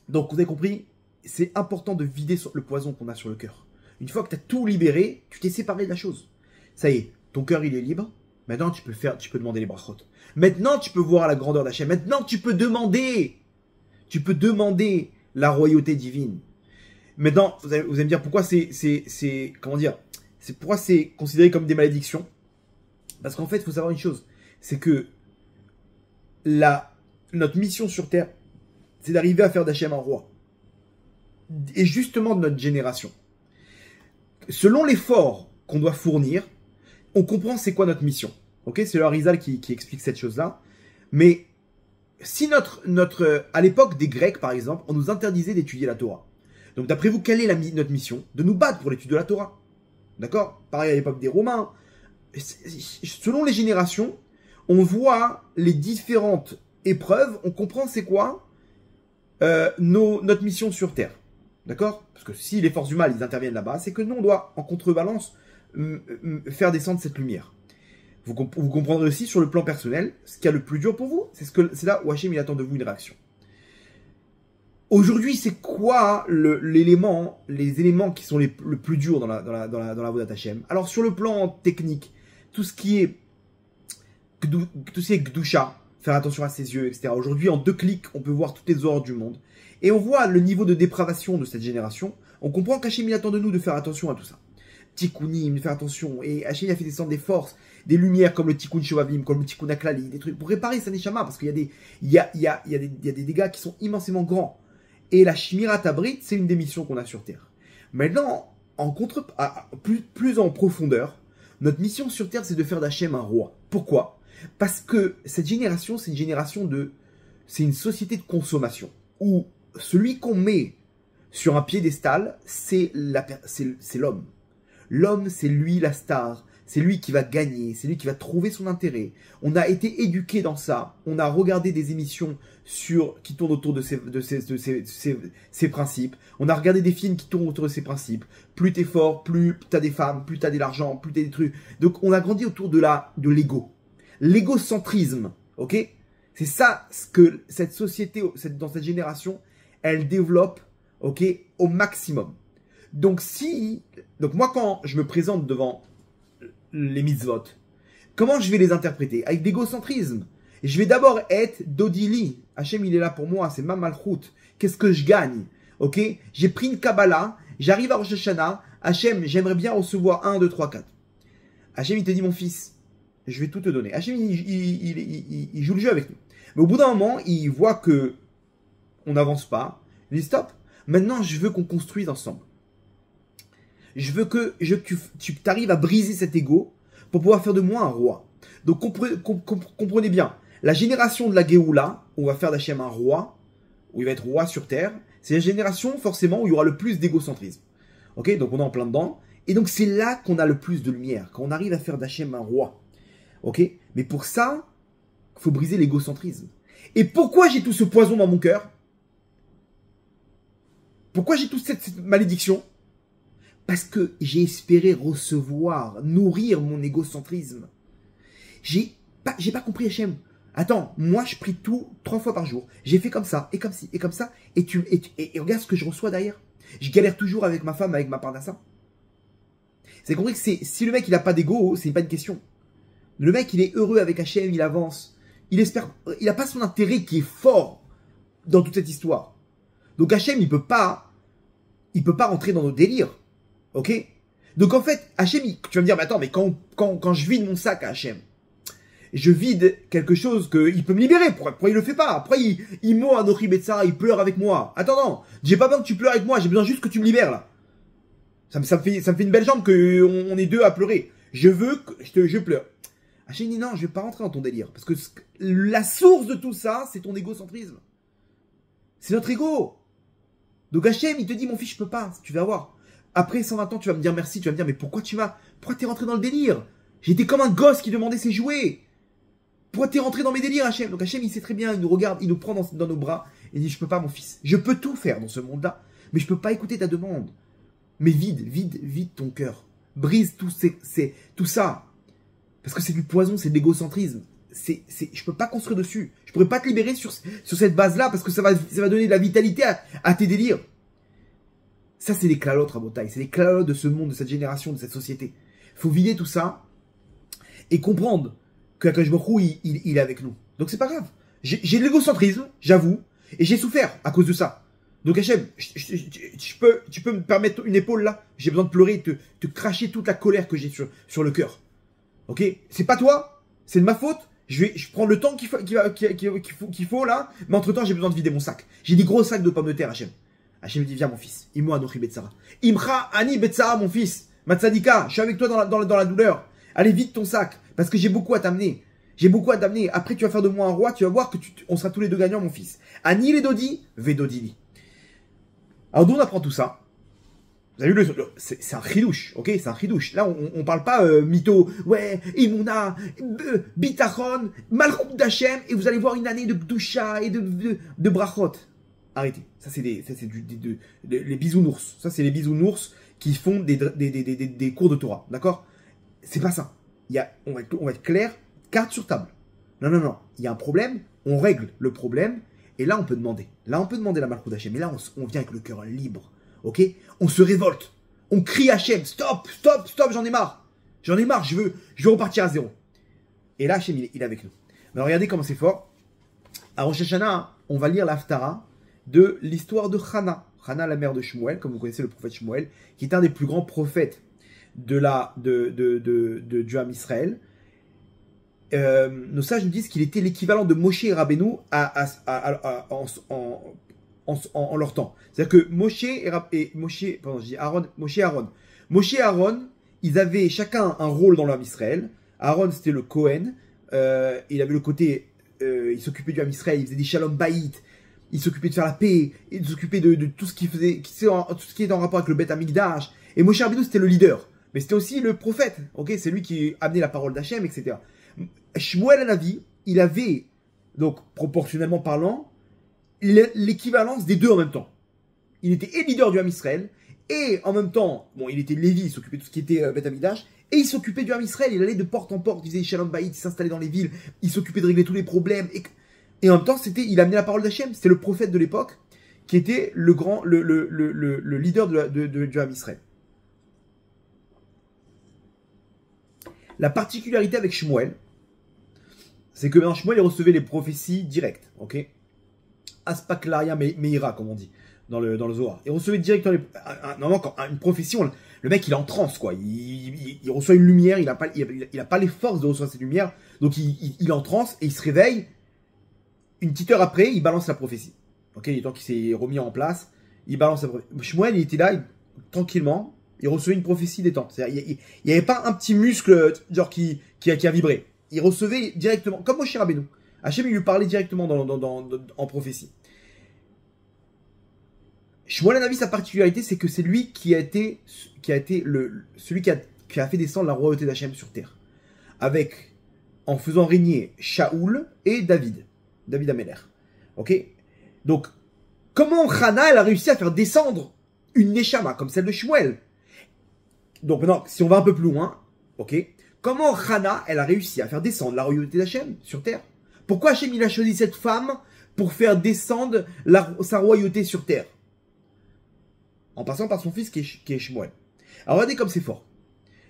Donc, vous avez compris? C'est important de vider le poison qu'on a sur le cœur. Une fois que tu as tout libéré, tu t'es séparé de la chose. Ça y est, ton cœur il est libre. Maintenant tu peux demander les brachot. Maintenant tu peux voir la grandeur d'Hachem. Maintenant tu peux demander la royauté divine. Maintenant vous allez me dire pourquoi pourquoi c'est considéré comme des malédictions. Parce qu'en fait il faut savoir une chose, c'est que notre mission sur terre, c'est d'arriver à faire d'Hachem un roi. Et justement de notre génération. Selon l'effort qu'on doit fournir, on comprend c'est quoi notre mission. Ok, c'est le Harizal qui explique cette chose-là. Mais si à l'époque des Grecs, par exemple, on nous interdisait d'étudier la Torah. Donc d'après vous, quelle est notre mission? De nous battre pour l'étude de la Torah. D'accord? Pareil à l'époque des Romains. Selon les générations, on voit les différentes épreuves, on comprend c'est quoi notre mission sur Terre. D'accord? Parce que si les forces du mal ils interviennent là-bas, c'est que nous on doit en contrebalance faire descendre cette lumière. Vous comprendrez aussi sur le plan personnel ce qu'il y a le plus dur pour vous. C'est là où Hachem il attend de vous une réaction. Aujourd'hui, c'est quoi les éléments qui sont le plus durs dans la Avodat Hashem? Alors sur le plan technique, tout ce qui est Gdusha, faire attention à ses yeux, etc. Aujourd'hui, en 2 clics, on peut voir toutes les horreurs du monde. Et on voit le niveau de dépravation de cette génération. On comprend qu'Hachem il attend de nous de faire attention à tout ça. Tikkunim, de faire attention. Et Hachem il a fait descendre des forces, des lumières comme le Tikkun Shovavim, comme le Tikkun Aklali, des trucs pour réparer sa Neshama, parce qu'il y a des dégâts qui sont immensément grands. Et la Shmirat Habrit, c'est une des missions qu'on a sur Terre. Maintenant, plus en profondeur, notre mission sur Terre, c'est de faire d'Hachem un roi. Pourquoi? Parce que cette génération, c'est une société de consommation, où celui qu'on met sur un piédestal, c'est l'homme. L'homme, c'est lui la star. C'est lui qui va gagner, c'est lui qui va trouver son intérêt. On a été éduqué dans ça. On a regardé des émissions qui tournent autour de ces principes. On a regardé des films qui tournent autour de ces principes. Plus t'es fort, plus t'as des femmes, plus t'as de l'argent, plus t'as des trucs. Donc on a grandi autour de l'ego. L'égocentrisme, ok? C'est ça ce que cette société, dans cette génération, elle développe, ok, au maximum. Donc moi quand je me présente devant les mitzvot, comment je vais les interpréter? Avec d'égocentrisme. Je vais d'abord être Dodili. Hachem, il est là pour moi, c'est ma malchoute. Qu'est-ce que je gagne? Ok? J'ai pris une Kabbalah, j'arrive à Rosh Hashanah. Hachem, j'aimerais bien recevoir 1, 2, 3, 4. Hachem, il te dit, mon fils, je vais tout te donner. Hachem, il joue le jeu avec nous. Mais au bout d'un moment, il voit que on n'avance pas. Il dit, stop. Maintenant, je veux qu'on construise ensemble. Je veux que tu arrives à briser cet ego pour pouvoir faire de moi un roi. Donc comprenez bien, la génération de la Géoula, où on va faire d'Hachem un roi, où il va être roi sur terre, c'est la génération forcément où il y aura le plus d'égocentrisme. Ok, donc on est en plein dedans. Et donc c'est là qu'on a le plus de lumière, quand on arrive à faire d'Hachem un roi. Ok, mais pour ça, il faut briser l'égocentrisme. Et pourquoi j'ai tout ce poison dans mon cœur? Pourquoi j'ai toute cette malédiction? Parce que j'ai espéré recevoir, nourrir mon égocentrisme. J'ai pas compris Hachem. Attends, moi je prie tout 3 fois par jour. J'ai fait comme ça, et comme ci, et comme ça. Et regarde ce que je reçois derrière. Je galère toujours avec ma femme, avec ma parnassa. C'est compris que si le mec il a pas d'ego, c'est pas une question. Le mec il est heureux avec Hachem, il avance. Il a pas son intérêt qui est fort dans toute cette histoire. Donc Hachem il peut pas rentrer dans nos délires. Ok? Donc en fait, Hachem, tu vas me dire, mais attends, mais quand je vide mon sac à Hachem, je vide quelque chose qu'il peut me libérer. Pourquoi il le fait pas? Pourquoi il meurt à Nochi Betsara, il pleure avec moi? Attends, non, j'ai pas besoin que tu pleures avec moi, j'ai besoin juste que tu me libères là. Ça me fait une belle jambe qu'on est 2 à pleurer. Je veux que je pleure. Hachem dit non, je vais pas rentrer dans ton délire. Parce que la source de tout ça, c'est ton égocentrisme. C'est notre ego. Donc Hachem, il te dit, mon fils, je peux pas, tu vas voir. Après 120 ans, tu vas me dire merci, tu vas me dire, mais pourquoi t'es rentré dans le délire? J'étais comme un gosse qui demandait ses jouets. Pourquoi t'es rentré dans mes délires, Hachem? Donc Hachem, il sait très bien, il nous regarde, il nous prend dans nos bras, et il dit, je peux pas, mon fils. Je peux tout faire dans ce monde-là, mais je peux pas écouter ta demande. Mais vide ton cœur. Brise tout ça. Parce que c'est du poison, c'est de l'égocentrisme. Je peux pas construire dessus. Je pourrais pas te libérer sur cette base-là, parce que ça va donner de la vitalité à tes délires. Ça, c'est les clalotes, Rabotai. C'est les clalotes de ce monde, de cette génération, de cette société. Il faut vider tout ça et comprendre que Akash Baruch Hu, il est avec nous. Donc, c'est pas grave. J'ai de l'égocentrisme, j'avoue, et j'ai souffert à cause de ça. Donc, Hachem, tu peux me permettre une épaule là? J'ai besoin de pleurer, te cracher toute la colère que j'ai sur le cœur. Ok? C'est pas toi, c'est de ma faute. Je prends le temps qu'il faut là, mais entre temps, j'ai besoin de vider mon sac. J'ai des gros sacs de pommes de terre, Hachem. Hachem me dit, viens mon fils, Imo Anochi Betsara. Imcha Ani Betsara, mon fils. Matzadika, je suis avec toi dans la douleur. Allez, vite ton sac, parce que j'ai beaucoup à t'amener. J'ai beaucoup à t'amener. Après, tu vas faire de moi un roi, tu vas voir que on sera tous les deux gagnants, mon fils. Ani les Dodi, Vedodili. Alors, d'où on apprend tout ça? Vous avez vu, c'est un chidouche, ok? C'est un chidouche. Là, on parle pas mytho, ouais, Imuna, Bitachon, Malchut d'Hachem, et vous allez voir une année de Gdusha et de Brachot. Arrêtez. Ça, c'est les bisounours. Ça, c'est les bisounours qui font des cours de Torah, d'accord? C'est pas ça. On va être clair, carte sur table. Non. Il y a un problème, on règle le problème, et là, on peut demander. Là, on peut demander la Malchut d'Hachem, mais là, on vient avec le cœur libre. Ok? On se révolte. On crie Hachem. Stop, j'en ai marre. J'en ai marre, je veux repartir à zéro. Et là, Hachem, il est avec nous. Mais regardez comment c'est fort. À Rosh Hashanah, on va lire l'Haftara de l'histoire de Hana. Hana, la mère de Shmuel, comme vous connaissez le prophète Shmuel, qui est un des plus grands prophètes de du Ham Israël. Nos sages nous disent qu'il était l'équivalent de Moshe et Rabbeinu en leur temps. C'est-à-dire que Moshe et Aaron, ils avaient chacun un rôle dans l'Am Israël. Aaron, c'était le Kohen. Il avait le côté, il s'occupait du Ham Israël, il faisait des Shalom Bayit, il s'occupait de faire la paix, il s'occupait de tout ce qui faisait, tout ce qui est en rapport avec le Beth Amikdash. Et Moshe Rabbeinu, c'était le leader. Mais c'était aussi le prophète. Ok, c'est lui qui amenait la parole d'Hachem, etc. Shmuel Hanavi, il avait, donc proportionnellement parlant, l'équivalence des deux en même temps. Il était et leader du Ham Israël, et en même temps, bon, il était Lévi, il s'occupait de tout ce qui était Beth Amikdash, et il s'occupait du Ham Israël, il allait de porte en porte, il faisait Shalom Bayit, il s'installait dans les villes, il s'occupait de régler tous les problèmes, et en même temps, il amenait la parole d'Hachem, c'était le prophète de l'époque, qui était le leader du Ham Israël. La particularité avec Shmuel, c'est que maintenant Shmuel, il recevait les prophéties directes, ok? Aspaklaria Meira, comme on dit, dans le Zohar. Il recevait directement une prophétie, le mec, il est en transe, quoi. Il reçoit une lumière, il a pas les forces de recevoir cette lumière, donc il est en transe, et il se réveille. Une petite heure après, il balance la prophétie. Ok, il est temps qu'il s'est remis en place, il balance la prophétie. Shmuel, il était là, tranquillement, il recevait une prophétie détente. Il n'y avait pas un petit muscle, genre, qui a vibré. Il recevait directement, comme Moshe Rabbeinu. Hachem, il lui parlait directement en prophétie. Shmuel Hanavi, sa particularité, c'est que c'est lui qui a été celui qui a fait descendre la royauté d'Hachem sur terre. En faisant régner Shaoul et David Ameler. Ok? Donc, comment Hana, elle a réussi à faire descendre une Neshama comme celle de Shmuel? Donc maintenant, si on va un peu plus loin, ok? Comment Hana, elle a réussi à faire descendre la royauté d'Hachem sur terre? Pourquoi Hachem, il a choisi cette femme pour faire descendre sa royauté sur terre? En passant par son fils qui est Shmuel. Alors regardez comme c'est fort.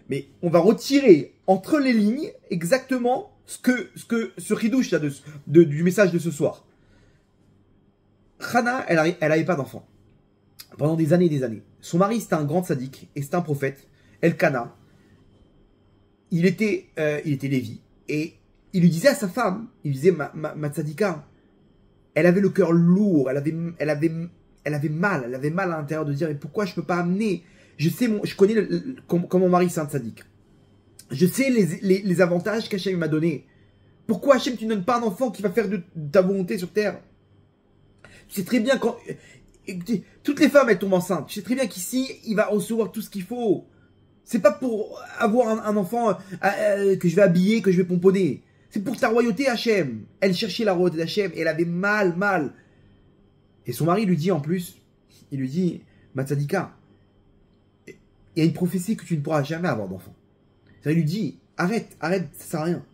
Mais on va retirer entre les lignes exactement ce ridouche là du message de ce soir. Hana, elle n'avait pas d'enfant. Pendant des années et des années. Son mari, c'était un grand sadique et c'était un prophète. Elkana. Il était Lévi. Et il lui disait à sa femme, il lui disait, ma tzadika, elle avait le cœur lourd, elle avait mal à l'intérieur de dire, mais pourquoi je peux pas amener, je connais comme mon mari c'est un tzaddik. Je sais les avantages qu'Hachem m'a donné. Pourquoi Hachem tu ne donnes pas un enfant qui va faire de ta volonté sur terre? Tu sais très bien quand, toutes les femmes elles tombent enceintes. Tu sais très bien qu'ici, il va recevoir tout ce qu'il faut. C'est pas pour avoir un enfant que je vais habiller, que je vais pomponner. C'est pour ta royauté, Hachem. Elle cherchait la royauté d'Hachem et elle avait mal. Et son mari lui dit en plus, il lui dit, ma tzadika, il y a une prophétie que tu ne pourras jamais avoir d'enfant. Il lui dit, arrête, ça sert à rien.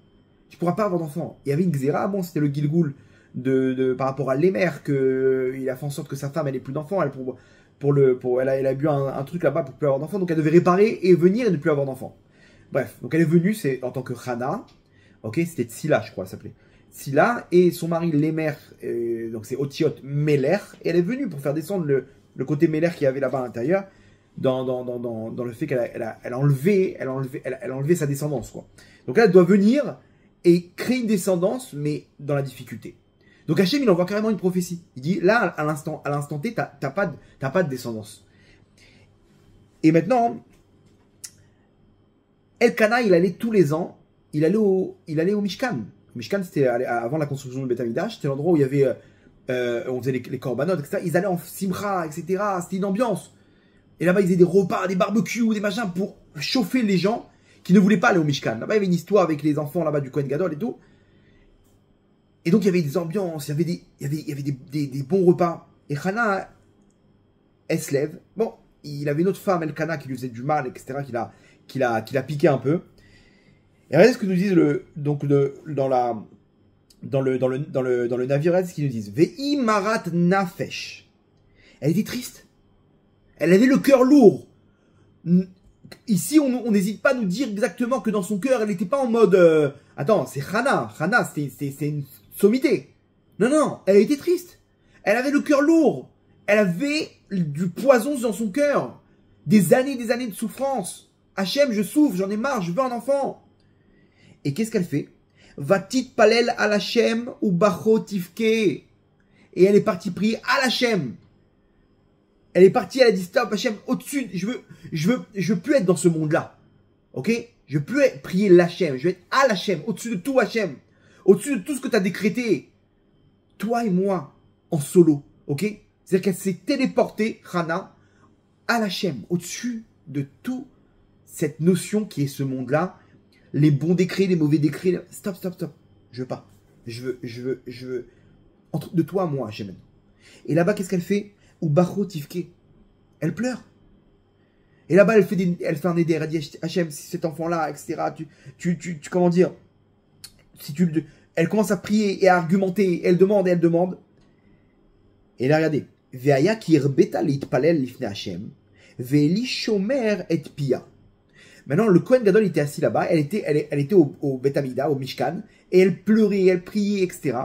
Tu ne pourras pas avoir d'enfant. Il y avait une xéra, bon, c'était le Gilgoul par rapport à l'émer, qu'il a fait en sorte que sa femme, elle ait plus d'enfants, elle a bu un truc là-bas pour plus avoir d'enfants, donc elle devait réparer et venir et ne plus avoir d'enfants. Bref, donc elle est venue, c'est en tant que Hana, ok, c'était Tsila, je crois, elle s'appelait. Tsila, et son mari Lémer, donc c'est Otiot Meler, et elle est venue pour faire descendre le côté Meler qu'il y avait là-bas à l'intérieur, dans le fait qu'elle a enlevé sa descendance, quoi. Donc là, elle doit venir et créer une descendance, mais dans la difficulté. Donc Hachem, il envoie carrément une prophétie. Il dit, là, à l'instant T, t'as pas de descendance. Et maintenant, Elkana, il allait tous les ans, il allait au Mishkan. Le Mishkan, c'était avant la construction du Beth Amikdash, c'était l'endroit où il y avait, on faisait les korbanot, etc. Ils allaient en simra, etc. C'était une ambiance. Et là-bas, ils faisaient des repas, des barbecues, des machins pour chauffer les gens qui ne voulaient pas aller au Mishkan. Là-bas, il y avait une histoire avec les enfants là-bas du Kohen Gadol et tout. Et donc, il y avait des ambiances, il y avait des bons repas. Et Hana, elle se lève. Bon, il avait une autre femme, Elkana, qui lui faisait du mal, etc., qui l'a piqué un peu. Et regardez ce que nous disent dans le navire, regardez ce qu'ils nous disent. Ve'i marat nafesh. Elle était triste. Elle avait le cœur lourd. Ici, on n'hésite pas à nous dire exactement que dans son cœur, elle n'était pas en mode... attends, c'est Hana. Hana, c'est une sommité. Non, non, elle était triste. Elle avait le cœur lourd. Elle avait du poison dans son cœur. Des années de souffrance. Hachem, je souffre, j'en ai marre, je veux un enfant. Et qu'est-ce qu'elle fait? Vatit palel al Hachem ou bacho tifke. Et elle est partie prier à Hachem. Elle est partie, elle a dit stop, Hachem, au-dessus, je veux plus être dans ce monde-là. Ok? Je veux plus prier l'Hachem, je veux être à l'Hachem, au-dessus de tout Hachem. Au-dessus de tout ce que tu as décrété. Toi et moi, en solo. Ok? C'est-à-dire qu'elle s'est téléportée, Hana, à l'Hachem, au-dessus de toute cette notion qui est ce monde-là. Les bons décrets, les mauvais décrets. Stop. Je veux pas. Je veux. Entre de toi, moi, Hachem. Et là-bas, qu'est-ce qu'elle fait? Ou Bacho Tifke. Elle pleure. Et là-bas, elle fait un éder. Elle dit, Hachem, si cet enfant-là, etc., comment dire, elle commence à prier et à argumenter. Elle demande. Et là, regardez. Ve'aya kirbeta litpalel lifne Hachem. Ve'eli shomer et pia. Maintenant, le Kohen Gadol était assis là-bas. Elle était au Beth Amida, au Mishkan. Et elle pleurait, elle priait, etc.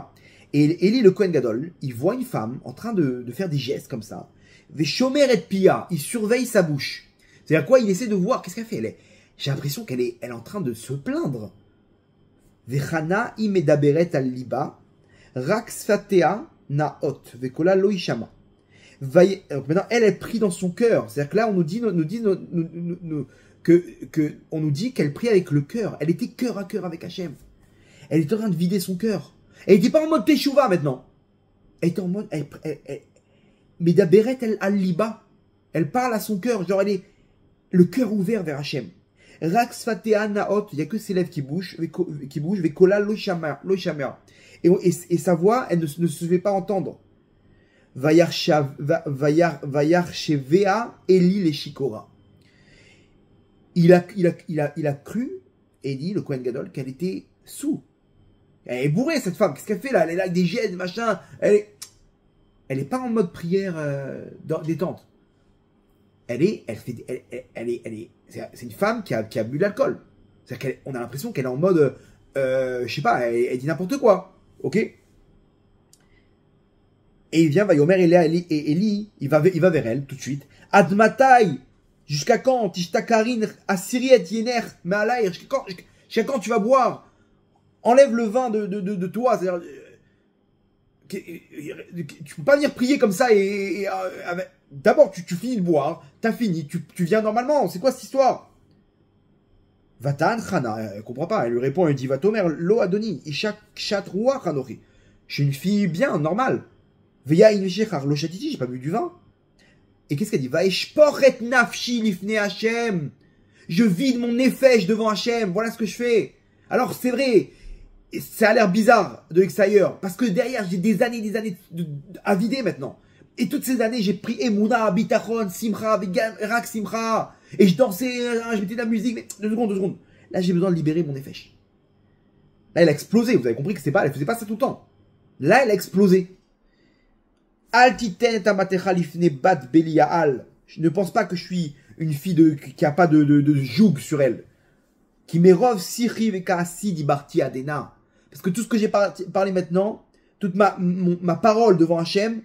Et Eli, le Kohen Gadol, il voit une femme en train de faire des gestes comme ça. Veshomer et pia, il surveille sa bouche. C'est-à-dire quoi? Il essaie de voir qu'est-ce qu'elle fait. J'ai l'impression qu'elle est en train de se plaindre. Vechana imedaberet al liba, raksfatea naot, vekola loishama. Maintenant, elle prie dans son cœur. C'est-à-dire que là, on nous dit qu'elle prie avec le cœur. Elle était cœur à cœur avec Hachem. Elle était en train de vider son cœur. Elle n'était pas en mode Teshuvah maintenant. Elle était en mode... Mais d'Aberet, elle al-liba. Elle parle à son cœur. Genre, elle est le cœur ouvert vers Hachem. Raksfatea naot. Il n'y a que ses lèvres qui bougent. Vekola loishamea. Et sa voix, elle ne se fait pas entendre. Vayarshevea Eli leshikora. Il a cru, Eli, le Kohen Gadol, qu'elle était sous. Elle est bourrée, cette femme. Qu'est-ce qu'elle fait là? Elle est là avec des gènes, machin. Elle est pas en mode prière détente. C'est une femme qui a bu de l'alcool. C'est-à-dire qu'on a l'impression qu'elle est en mode, je sais pas, elle dit n'importe quoi. Ok? Et il vient, Vayomer Eli, il va vers elle tout de suite. Admatai, jusqu'à quand? Tishtakarin, Assyriet, Yener, Maalaïr, jusqu'à quand tu vas boire? Enlève le vin de toi. C'est-à-dire, tu peux pas venir prier comme ça d'abord, tu finis de boire, t'as fini, tu viens normalement. C'est quoi cette histoire? Vatan Chana, elle comprend pas. Elle lui répond, elle dit, Vatomer, lo Adoni, Ishak Chatroua Chanochi. Je suis une fille bien, normale. Veya Inveshechar, lo Chatiti, j'ai pas bu du vin. Et qu'est-ce qu'elle dit? Va eshporet nafshi lifne Hachem. Je vide mon nefesh devant Hachem. Voilà ce que je fais. Alors, c'est vrai. Ça a l'air bizarre de l'extérieur, parce que derrière, j'ai des années à vider maintenant. Et toutes ces années, j'ai pris Emouna, Bitachon, Simcha, Rak Simcha, et je dansais, je mettais de la musique, mais 2 secondes. Là, j'ai besoin de libérer mon nefesh. Là, elle a explosé, vous avez compris que elle faisait pas ça tout le temps. Là, elle a explosé. Altiten tamatecha lifne bat beliaal. Je ne pense pas que je suis une fille qui a pas de joug sur elle. Qui m'érove siri vekasi di barti adena. Parce que tout ce que j'ai parlé maintenant, toute ma parole devant Hachem,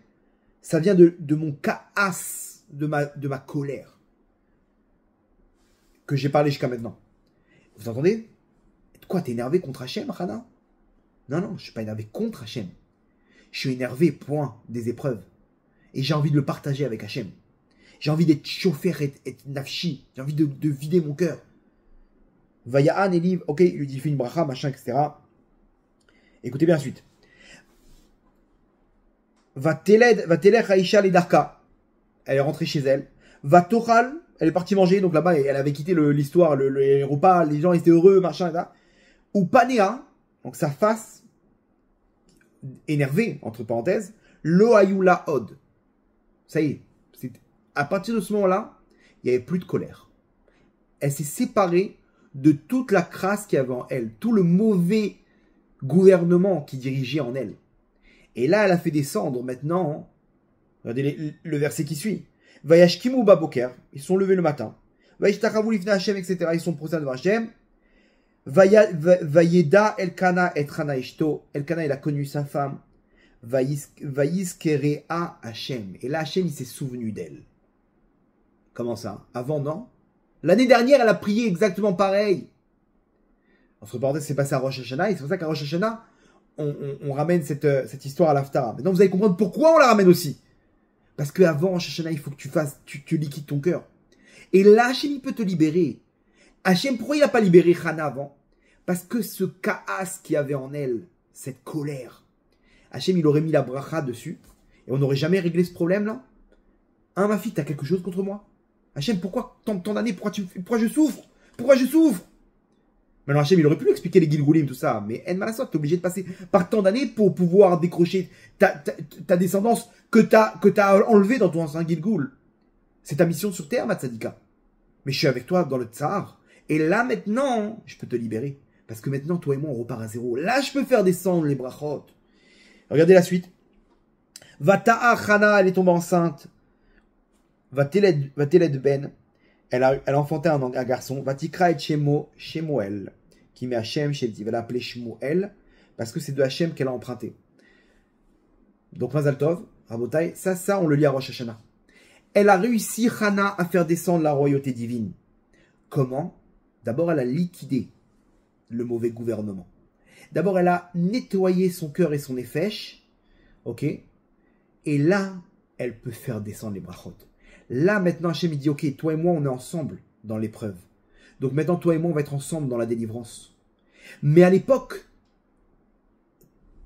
ça vient de mon kaas, de ma colère. Que j'ai parlé jusqu'à maintenant. Vous entendez? Quoi, t'es énervé contre Hachem, Hana? Non, je suis pas énervé contre Hachem. Je suis énervé, point, des épreuves. Et j'ai envie de le partager avec Hachem. J'ai envie d'être chauffé et nafshi. J'ai envie de vider mon cœur. Vaya'an Eliv, ok, il lui dit fais une bracha, machin, etc. Écoutez bien la suite. Va telech Aisha Ledarka. Elle est rentrée chez elle. Va tochal, elle est partie manger, donc là-bas, elle avait quitté l'histoire, le repas, les gens étaient heureux, machin, etc. Ou Panea, donc sa face énervée, entre parenthèses, Lo Ayula Od. Ça y est, à partir de ce moment-là, il n'y avait plus de colère. Elle s'est séparée de toute la crasse qu'il y avait en elle, tout le mauvais gouvernement qui dirigeait en elle. Et là, elle a fait descendre maintenant, regardez le verset qui suit. Vayashkimu baboker, ils sont levés le matin. Vayishtachavu lifnei Hashem, etc. Ils sont prosternés devant Hashem. Vayeda Elkana et Hana Ishto. Elkana, il a connu sa femme. Vayizkerea Hashem. Et là, Hashem, il s'est souvenu d'elle. Comment ça? Avant, non? L'année dernière, elle a prié exactement pareil. Entre parenthèses, c'est passé à Rosh Hashanah. Et c'est pour ça qu'à Rosh Hashanah, on ramène cette histoire à l'Haftara. Maintenant, vous allez comprendre pourquoi on la ramène aussi. Parce qu'avant Rosh Hashanah, il faut que tu liquides ton cœur. Et là, Hashem, il peut te libérer. Hashem, pourquoi il n'a pas libéré Hana avant? Parce que ce kaas qu'il y avait en elle, cette colère, Hashem, il aurait mis la bracha dessus. Et on n'aurait jamais réglé ce problème-là. Hein, ma fille, t'as quelque chose contre moi? Hashem, pourquoi tant d'années? Pourquoi je souffre? Pourquoi je souffre? Maintenant, Hashem, il aurait pu lui expliquer les Gilgulim, tout ça. Mais En Malasot, t'es obligé de passer par tant d'années pour pouvoir décrocher ta descendance que t'as enlevée dans ton ancien Gilgul. C'est ta mission sur terre, Matzadika. Mais je suis avec toi dans le Tsar. Et là, maintenant, je peux te libérer. Parce que maintenant, toi et moi, on repart à zéro. Là, je peux faire descendre les brachot. Regardez la suite. Vata'a Hana, elle est tombée enceinte. Vateled Ben. Elle a enfanté un garçon. Vatikra et Shemuel. Qui met Hachem chez elle. Elle l'a appelé Shemuel. Parce que c'est de Hachem qu'elle a emprunté. Donc, Mazal Tov, Rabotai, ça, on le lit à Rosh Hashanah. Elle a réussi, Hana, à faire descendre la royauté divine. Comment? D'abord, elle a liquidé le mauvais gouvernement. D'abord, elle a nettoyé son cœur et son nefesh. Ok? Et là, elle peut faire descendre les brachot. Là, maintenant, Hachem, il dit, ok, toi et moi, on est ensemble dans l'épreuve. Donc maintenant, toi et moi, on va être ensemble dans la délivrance. Mais à l'époque,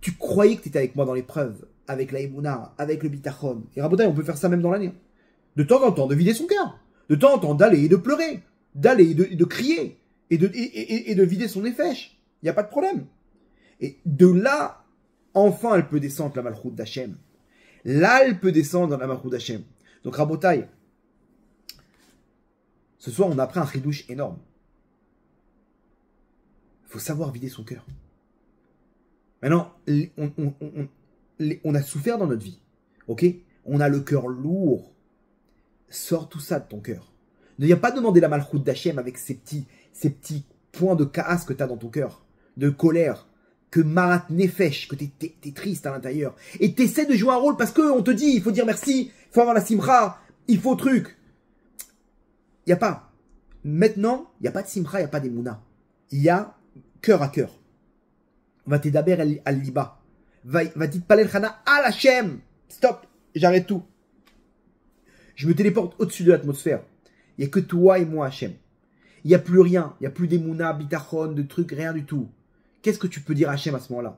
tu croyais que tu étais avec moi dans l'épreuve, avec la Emouna, avec le Bitachon. Et Rabotai, on peut faire ça même dans l'année. De temps en temps, de vider son cœur. De temps en temps, d'aller et de pleurer. D'aller et de crier. Et de vider son nefesh. Il n'y a pas de problème. Et de là, enfin, elle peut descendre la Malchut d'Hachem. Là, elle peut descendre dans la Malchut d'Hachem. Donc, Rabotai, ce soir, on a appris un chidouche énorme. Il faut savoir vider son cœur. Maintenant, on a souffert dans notre vie. Ok? On a le cœur lourd. Sors tout ça de ton cœur. Ne viens pas demander la Malchut d'Hachem avec ces petits points de kaas que tu as dans ton cœur. De colère. Que marat nefesh, que t'es triste à l'intérieur. Et t'essaies de jouer un rôle parce qu'on te dit, il faut dire merci, il faut avoir la simcha, il faut truc. Il n'y a pas. Maintenant, il n'y a pas de simcha, il n'y a pas d'émouna. Il y a cœur à cœur. Va t'édaber al-liba. Va t'itpalel chana al Hashem. Stop, j'arrête tout. Je me téléporte au-dessus de l'atmosphère. Il n'y a que toi et moi, Hashem. Il n'y a plus rien. Il n'y a plus d'émouna, bitachon, de trucs, rien du tout. Qu'est-ce que tu peux dire à Hachem à ce moment-là?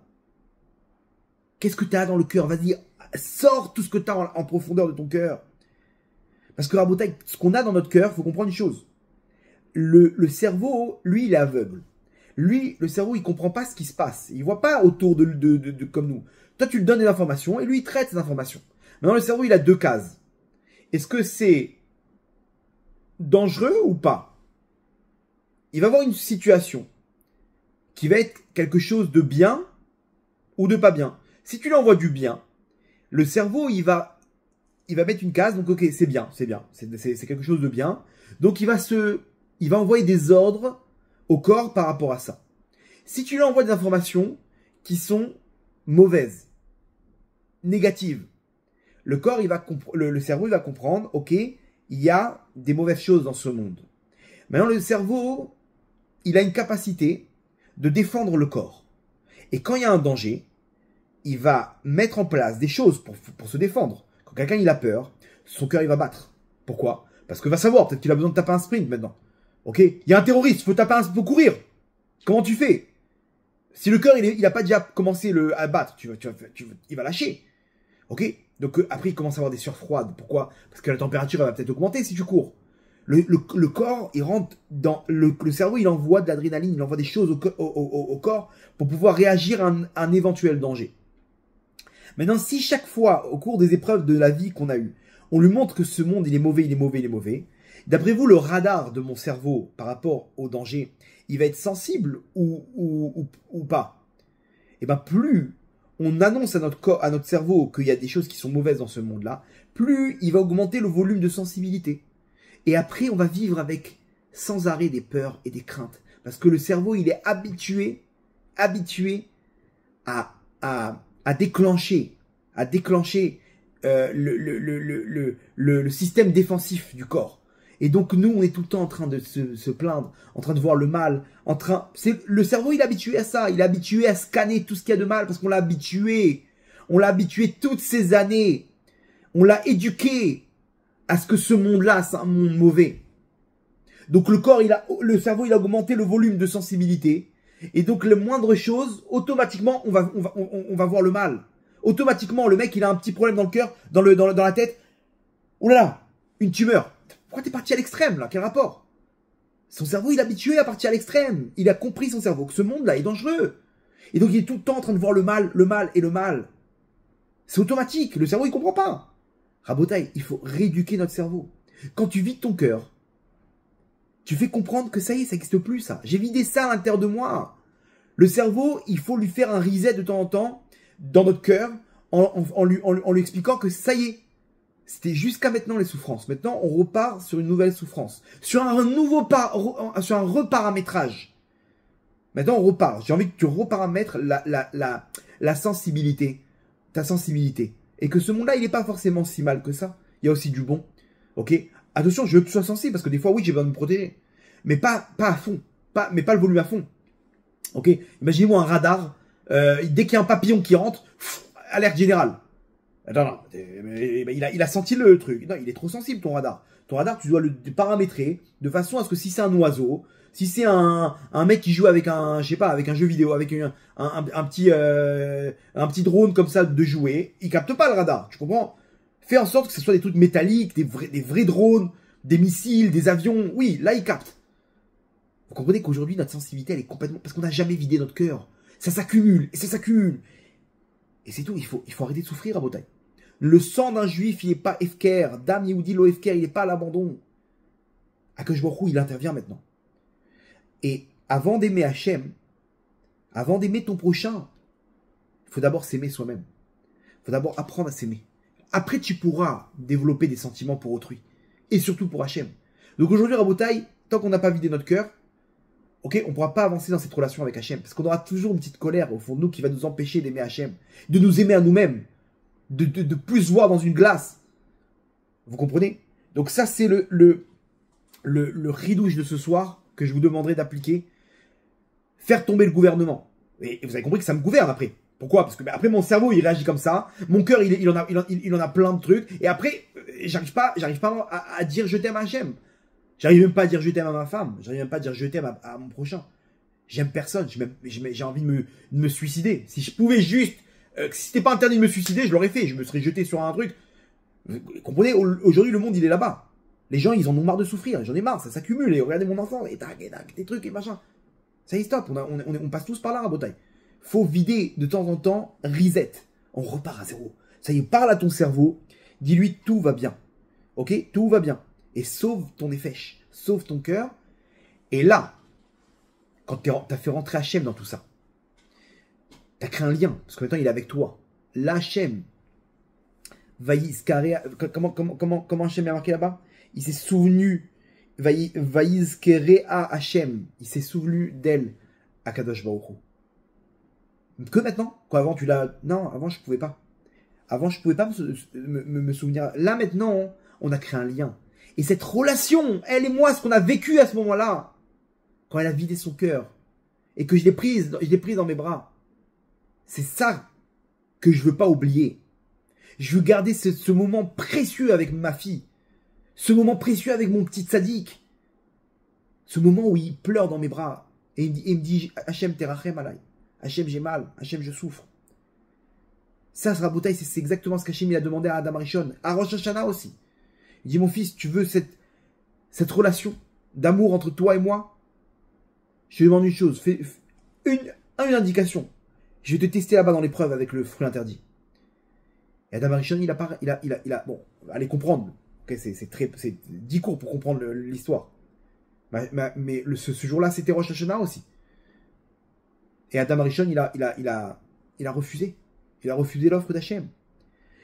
Qu'est-ce que tu as dans le cœur? Vas-y, sors tout ce que tu as en profondeur de ton cœur. Parce que Rabotai, ce qu'on a dans notre cœur, il faut comprendre une chose. Le cerveau, lui, il est aveugle. Lui, le cerveau, il comprend pas ce qui se passe. Il voit pas autour de comme nous. Toi, tu lui donnes des informations et lui, il traite ces informations. Maintenant, le cerveau, il a deux cases. Est-ce que c'est dangereux ou pas? Il va avoir une situation qui va être quelque chose de bien ou de pas bien. Si tu lui envoies du bien, le cerveau, il va mettre une case, donc ok, c'est bien, c'est quelque chose de bien. Donc il va envoyer des ordres au corps par rapport à ça. Si tu lui envoies des informations qui sont mauvaises, négatives, le corps, le cerveau, il va comprendre, ok, il y a des mauvaises choses dans ce monde. Maintenant, le cerveau, il a une capacité de défendre le corps. Et quand il y a un danger, il va mettre en place des choses pour se défendre. Quand quelqu'un il a peur, son cœur il va battre. Pourquoi? Parce qu'il va savoir, peut-être qu'il a besoin de taper un sprint maintenant. Ok? Il y a un terroriste, faut courir. Comment tu fais? Si le cœur, il a pas déjà commencé à battre, il va lâcher. Ok? Donc après, il commence à avoir des sueurs froides. Pourquoi? Parce que la température, elle va peut-être augmenter si tu cours. Le corps, il rentre dans... Le cerveau, il envoie de l'adrénaline, il envoie des choses au corps pour pouvoir réagir à un éventuel danger. Maintenant, si chaque fois, au cours des épreuves de la vie qu'on a eues, on lui montre que ce monde, il est mauvais, il est mauvais, il est mauvais, d'après vous, le radar de mon cerveau par rapport au danger, il va être sensible ou pas? Et bien, plus on annonce à notre cerveau qu'il y a des choses qui sont mauvaises dans ce monde-là, plus il va augmenter le volume de sensibilité. Et après, on va vivre avec sans arrêt des peurs et des craintes. Parce que le cerveau, il est habitué à déclencher le système défensif du corps. Et donc, nous, on est tout le temps en train de se plaindre, en train de voir le mal, le cerveau, il est habitué à ça. Il est habitué à scanner tout ce qu'il y a de mal parce qu'on l'a habitué. On l'a habitué toutes ces années. On l'a éduqué à ce que ce monde-là, c'est un monde mauvais. Donc le cerveau, il a augmenté le volume de sensibilité. Et donc, la moindre chose, automatiquement, on va voir le mal. Automatiquement, le mec, il a un petit problème dans le cœur, dans la tête. Oh là là, une tumeur. Pourquoi t'es parti à l'extrême, là? Quel rapport? Son cerveau, il est habitué à partir à l'extrême. Il a compris, son cerveau, que ce monde-là est dangereux. Et donc, il est tout le temps en train de voir le mal et le mal. C'est automatique. Le cerveau, il comprend pas. Rabotaï, il faut rééduquer notre cerveau. Quand tu vides ton cœur, tu fais comprendre que ça y est, ça n'existe plus, ça. J'ai vidé ça à l'intérieur de moi. Le cerveau, il faut lui faire un reset de temps en temps dans notre cœur en lui expliquant que ça y est. C'était jusqu'à maintenant les souffrances. Maintenant, on repart sur une nouvelle souffrance. Sur un reparamétrage. Maintenant, on repart. J'ai envie que tu reparamètres la sensibilité. Ta sensibilité. Et que ce monde-là, il n'est pas forcément si mal que ça. Il y a aussi du bon. Ok? Attention, je veux que tu sois sensible parce que des fois, oui, j'ai besoin de me protéger. Mais pas à fond. Mais pas le volume à fond. Ok? Imaginez-moi un radar. Dès qu'il y a un papillon qui rentre, alerte générale. Attends, non. Il a senti le truc. Non, il est trop sensible, ton radar. Ton radar, tu dois le paramétrer de façon à ce que si c'est un oiseau, si c'est un mec qui joue avec un jeu vidéo, avec un petit drone comme ça de jouer, il capte pas le radar. Tu comprends? Fais en sorte que ce soit des trucs métalliques, des vrais drones, des missiles, des avions. Oui, là, il capte. Vous comprenez qu'aujourd'hui, notre sensibilité, elle est complètement... Parce qu'on n'a jamais vidé notre cœur. Ça s'accumule, et ça s'accumule. Et c'est tout, il faut arrêter de souffrir à Botaï. Le sang d'un juif, il n'est pas efker. Dam Yehoudi lo efker, il n'est pas à l'abandon. Akadosh Baruch Hu, il intervient maintenant. Et avant d'aimer Hachem, avant d'aimer ton prochain, il faut d'abord s'aimer soi-même. Il faut d'abord apprendre à s'aimer. Après, tu pourras développer des sentiments pour autrui. Et surtout pour Hachem. Donc aujourd'hui, Rabotaï, tant qu'on n'a pas vidé notre cœur, ok, on ne pourra pas avancer dans cette relation avec Hachem. Parce qu'on aura toujours une petite colère au fond de nous qui va nous empêcher d'aimer Hachem. De nous aimer à nous-mêmes. De plus voir dans une glace. Vous comprenez? Donc ça, c'est le ridouche de ce soir que je vous demanderai d'appliquer. Faire tomber le gouvernement. Et vous avez compris que ça me gouverne après. Pourquoi? Parce que après mon cerveau il réagit comme ça, mon cœur il en a plein de trucs, et après j'arrive pas à dire je t'aime à Hachem. J'arrive même pas à dire je t'aime à ma femme, j'arrive même pas à dire je t'aime à mon prochain. J'aime personne, j'ai envie de me suicider. Si je pouvais juste, si c'était pas interdit de me suicider, je l'aurais fait, je me serais jeté sur un truc. Vous comprenez, aujourd'hui le monde il est là-bas. Les gens ils en ont marre de souffrir, j'en ai marre, ça s'accumule, et regardez mon enfant, et tac, des trucs et machin. Ça y est, stop, on passe tous par là à Botaï. Faut vider de temps en temps, reset. On repart à zéro. Ça y est, parle à ton cerveau, dis-lui tout va bien. Ok? Tout va bien. Et sauve ton effèche, sauve ton cœur. Et là, quand t'as fait rentrer Hachem dans tout ça, t'as créé un lien, parce que maintenant il est avec toi. Là, Hachem, comment Hachem a marqué là-bas? Il s'est souvenu, Vaïzkerea Hachem, il s'est souvenu d'elle, Akadosh Baruch Hu. Que maintenant? Quoi, avant tu l'as... Non, avant je pouvais pas. Avant je pouvais pas me souvenir. Là maintenant, on a créé un lien. Et cette relation, elle et moi, ce qu'on a vécu à ce moment-là, quand elle a vidé son cœur, et que je l'ai prise dans mes bras, c'est ça que je veux pas oublier. Je veux garder ce moment précieux avec ma fille. Ce moment précieux avec mon petit sadique. Ce moment où il pleure dans mes bras. Et il me dit, Hachem, terachem alay. Hachem, j'ai mal. Hachem, je souffre. Ça, ce rabotaï, c'est exactement ce qu'Hachem il a demandé à Adam Arishon. À Rosh Hashanah aussi. Il dit, mon fils, tu veux cette relation d'amour entre toi et moi? Je te demande une chose. Fais une indication. Je vais te tester là-bas dans l'épreuve avec le fruit interdit. Et Adam Arishon, il a, bon, allez comprendre. Okay, c'est 10 cours pour comprendre l'histoire. Mais ce jour-là, c'était Rosh Hashanah aussi. Et Adam Arishon, il a refusé. Il a refusé l'offre d'Hachem.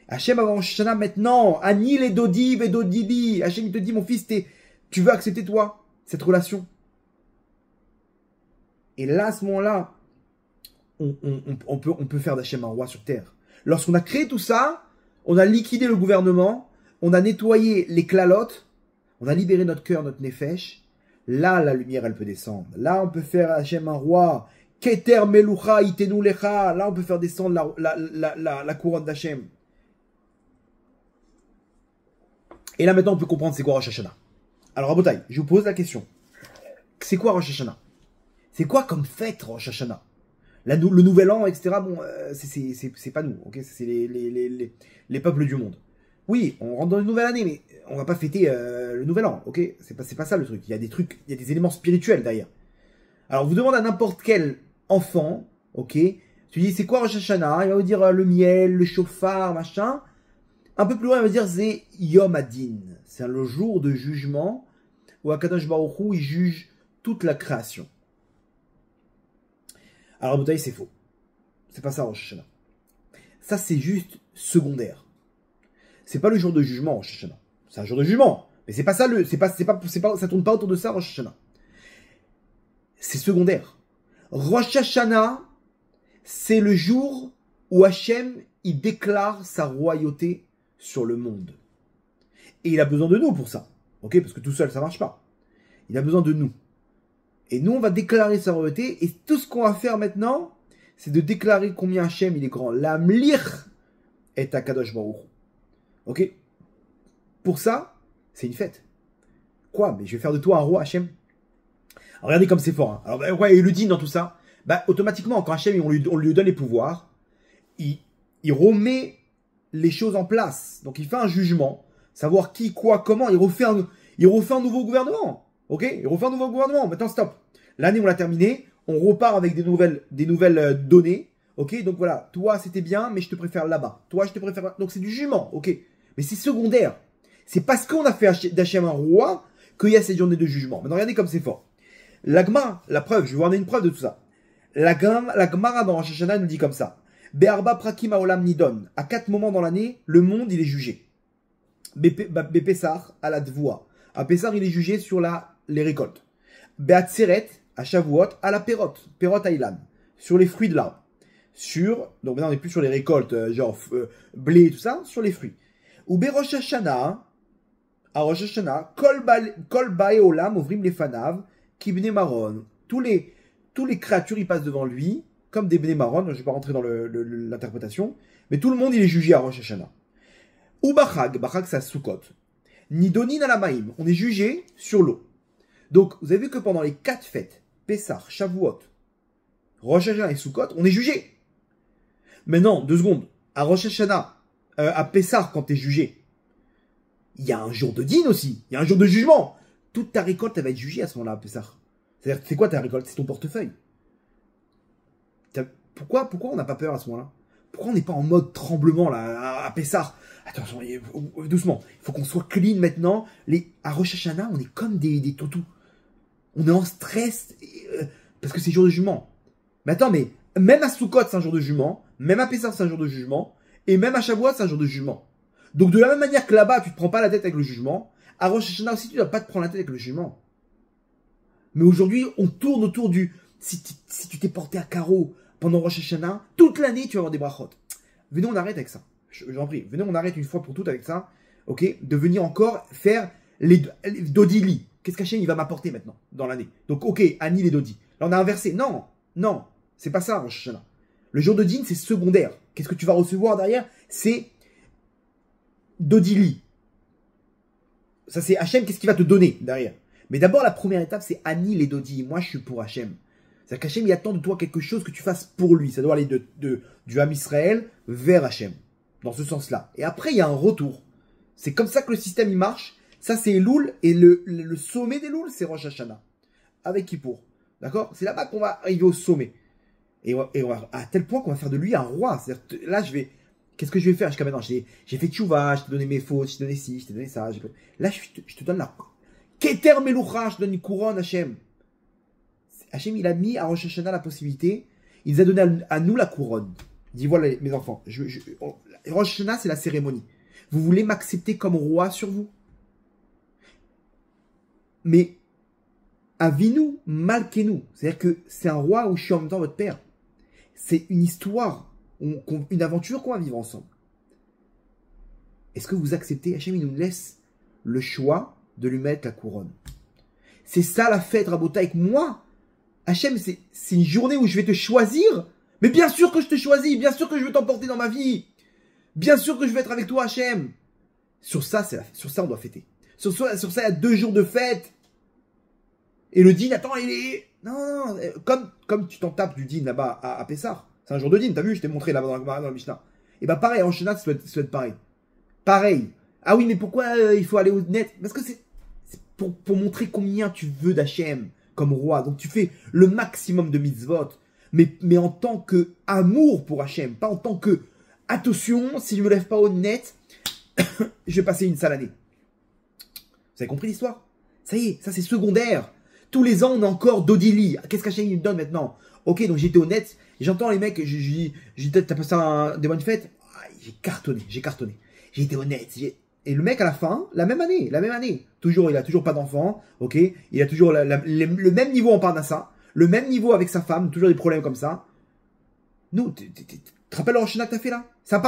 Hachem avant Rosh Hashanah, maintenant, Ani les Dodi, Vedodili. Hachem, il te dit, mon fils, tu veux accepter, toi, cette relation. Et là, à ce moment-là, on peut faire d'Hachem un roi sur terre. Lorsqu'on a créé tout ça, on a liquidé le gouvernement, on a nettoyé les clalotes, on a libéré notre cœur, notre nefesh. Là, la lumière, elle peut descendre. Là, on peut faire Hachem un roi. Keter melucha itenu lecha. Là, on peut faire descendre la couronne d'Hachem. Et là, maintenant, on peut comprendre c'est quoi Rosh Hashanah. Alors, Rabotai, je vous pose la question. C'est quoi Rosh Hashanah? C'est quoi comme fête Rosh Hashanah? Le nouvel an, etc. Bon, c'est pas nous, ok? C'est les peuples du monde. Oui, on rentre dans une nouvelle année, mais on va pas fêter le nouvel an, ok? C'est pas ça le truc. Il y a des trucs, il y a des éléments spirituels derrière. Alors, vous demandez à n'importe quel enfant, ok? Tu dis, c'est quoi Rosh Hashanah? Il va vous dire le miel, le chauffard, machin. Un peu plus loin, il va dire, c'est Yom Adin. C'est le jour de jugement où Akadosh Baruch Hu, il juge toute la création. Alors, Rabotai, c'est faux. C'est pas ça Rosh Hashanah. Ça, c'est juste secondaire. C'est pas le jour de jugement, Rosh Hashanah. C'est un jour de jugement. Mais c'est pas ça ça tourne pas autour de ça, Rosh Hashanah. C'est secondaire. Rosh Hashanah, c'est le jour où Hachem, il déclare sa royauté sur le monde. Et il a besoin de nous pour ça. Ok? Parce que tout seul, ça marche pas. Il a besoin de nous. Et nous, on va déclarer sa royauté. Et tout ce qu'on va faire maintenant, c'est de déclarer combien Hachem, il est grand. L'Amlir est à Kadosh Baruch. Ok? Pour ça, c'est une fête. Quoi? Mais je vais faire de toi un roi, Hachem. Alors, regardez comme c'est fort. Hein. Alors, ouais, il le dit dans tout ça. Bah, automatiquement, quand Hachem, on lui donne les pouvoirs, il remet les choses en place. Donc, il fait un jugement, savoir qui, quoi, comment. Il refait un nouveau gouvernement. Ok? Il refait un nouveau gouvernement. Maintenant, stop. L'année, on l'a terminée. On repart avec des nouvelles données. Ok? Donc, voilà. Toi, c'était bien, mais je te préfère là-bas. Toi, je te préfère là. Donc, c'est du jugement. Ok? Mais c'est secondaire. C'est parce qu'on a fait d'Hachem un roi qu'il y a cette journée de jugement. Maintenant, regardez comme c'est fort. L'Agma, la preuve, je vais vous donner une preuve de tout ça. L'Agmara dans Rosh Hashanah nous dit comme ça. Be'arba prakim haolam nidon. À 4 moments dans l'année, le monde, il est jugé. Be'pesach, à la dvoua. À Pessar, il est jugé sur les récoltes. Be'atzeret, à Shavuot, à la perot Haïlan. Sur les fruits de l'arbre. Donc maintenant, on n'est plus sur les récoltes, blé et tout ça, sur les fruits. Ou Be'rosh Hashanah, à Rosh Hashanah, kol bae olam ovrim lefanav, ki bnei maron. Tous les créatures, ils passent devant lui, comme des bnei maron. Je ne vais pas rentrer dans l'interprétation, mais tout le monde, il est jugé à Rosh Hashanah. Ou Bachag, c'est à Sukkot. Nidonin alamaim, on est jugé sur l'eau. Donc, vous avez vu que pendant les 4 fêtes, Pessah, Shavuot, Rosh Hashanah et Sukkot, on est jugé. Maintenant, 2 secondes. À Rosh Hashanah, à Pessah, quand tu es jugé, il y a un jour de din aussi. Il y a un jour de jugement. Toute ta récolte, elle va être jugée à ce moment-là, à Pessah. C'est-à-dire, c'est quoi ta récolte? C'est ton portefeuille. Pourquoi on n'a pas peur à ce moment-là? Pourquoi on n'est pas en mode tremblement là, à Pessah? Attention, doucement. Il faut qu'on soit clean maintenant. À Rosh Hashanah, on est comme des toutous. On est en stress parce que c'est jour de jugement. Mais attends, mais même à Sukkot, c'est un jour de jugement. Même à Pessah, c'est un jour de jugement. Et même à Shavuot, c'est un jour de jugement. Donc de la même manière que là-bas, tu te prends pas la tête avec le jugement, à Rosh Hashanah aussi, tu ne dois pas te prendre la tête avec le jugement. Mais aujourd'hui, on tourne autour du... Si tu t'es porté à carreau pendant Rosh Hashanah, toute l'année, tu vas avoir des brachot. Venez, on arrête avec ça. J'en prie. Venez, on arrête une fois pour toutes avec ça. Ok? De venir encore faire les dodili. Qu'est-ce qu'Hachem il va m'apporter maintenant dans l'année? Donc, ok, Annie les dodi. Là, on a inversé. Non. C'est pas ça, Rosh Hashanah. Le jour de din, c'est secondaire. Qu'est-ce que tu vas recevoir derrière? C'est dodili. Ça, c'est Hachem, qu'est-ce qu'il va te donner derrière? Mais d'abord, la première étape, c'est Ani les Dodi. Moi, je suis pour Hachem. C'est-à-dire qu'Hachem, il attend de toi quelque chose que tu fasses pour lui. Ça doit aller du Ham Israël vers Hachem. Dans ce sens-là. Et après, il y a un retour. C'est comme ça que le système, il marche. Ça, c'est Elul. Et le sommet d'Elul, c'est Rosh Hashanah. Avec Kippour. D'accord? C'est là-bas qu'on va arriver au sommet. Et on va, à tel point qu'on va faire de lui un roi. C'est-à-dire, là, qu'est-ce que je vais faire jusqu'à maintenant? J'ai fait tchouva, je t'ai donné mes fautes, je t'ai donné ci, je t'ai donné ça. Là, je te donne la... Keter Meloucha, je te donne une couronne, Hachem. Hachem, il a mis à Rosh Hashanah la possibilité. Il nous a donné à nous la couronne. Il dit, voilà, mes enfants. Rosh Hashanah, c'est la cérémonie. Vous voulez m'accepter comme roi sur vous? Mais, Avinu, Malkenu. C'est-à-dire que c'est un roi où je suis en même temps votre père. C'est une histoire, une aventure qu'on va vivre ensemble. Est-ce que vous acceptez? Hachem, il nous laisse le choix de lui mettre la couronne. C'est ça la fête, Rabota, avec moi. Hachem, c'est une journée où je vais te choisir. Mais bien sûr que je te choisis. Bien sûr que je veux t'emporter dans ma vie. Bien sûr que je vais être avec toi, Hachem. Sur ça, on doit fêter. Sur ça, il y a 2 jours de fête. Et le din, attends, il est... Non, comme tu t'en tapes du din là-bas à Pessah. C'est un jour de din, t'as vu, je t'ai montré là-bas dans le Mishnah. Et bah pareil, en Shana, ça doit être pareil. Pareil. Ah oui, mais pourquoi il faut aller au net? Parce que c'est pour montrer combien tu veux d'Hachem comme roi. Donc tu fais le maximum de mitzvot. Mais en tant que amour pour Hachem. Pas en tant que, attention, si je me lève pas au net, je vais passer une sale année. Vous avez compris l'histoire? Ça y est, ça c'est secondaire. Tous les ans, on a encore Dodili. Qu'est-ce qu'Hachem me donne maintenant? Ok, donc j'étais honnête. J'entends les mecs, je dis, t'as passé des bonnes fêtes? Ah, j'ai cartonné. J'ai été honnête. Et le mec, à la fin, la même année. Toujours, il a toujours pas d'enfant. Ok, il a toujours le même niveau en Parnassa. Le même niveau avec sa femme. Toujours des problèmes comme ça. Nous, tu te rappelles le Rosh Hashanah que t'as fait là? Ça n'a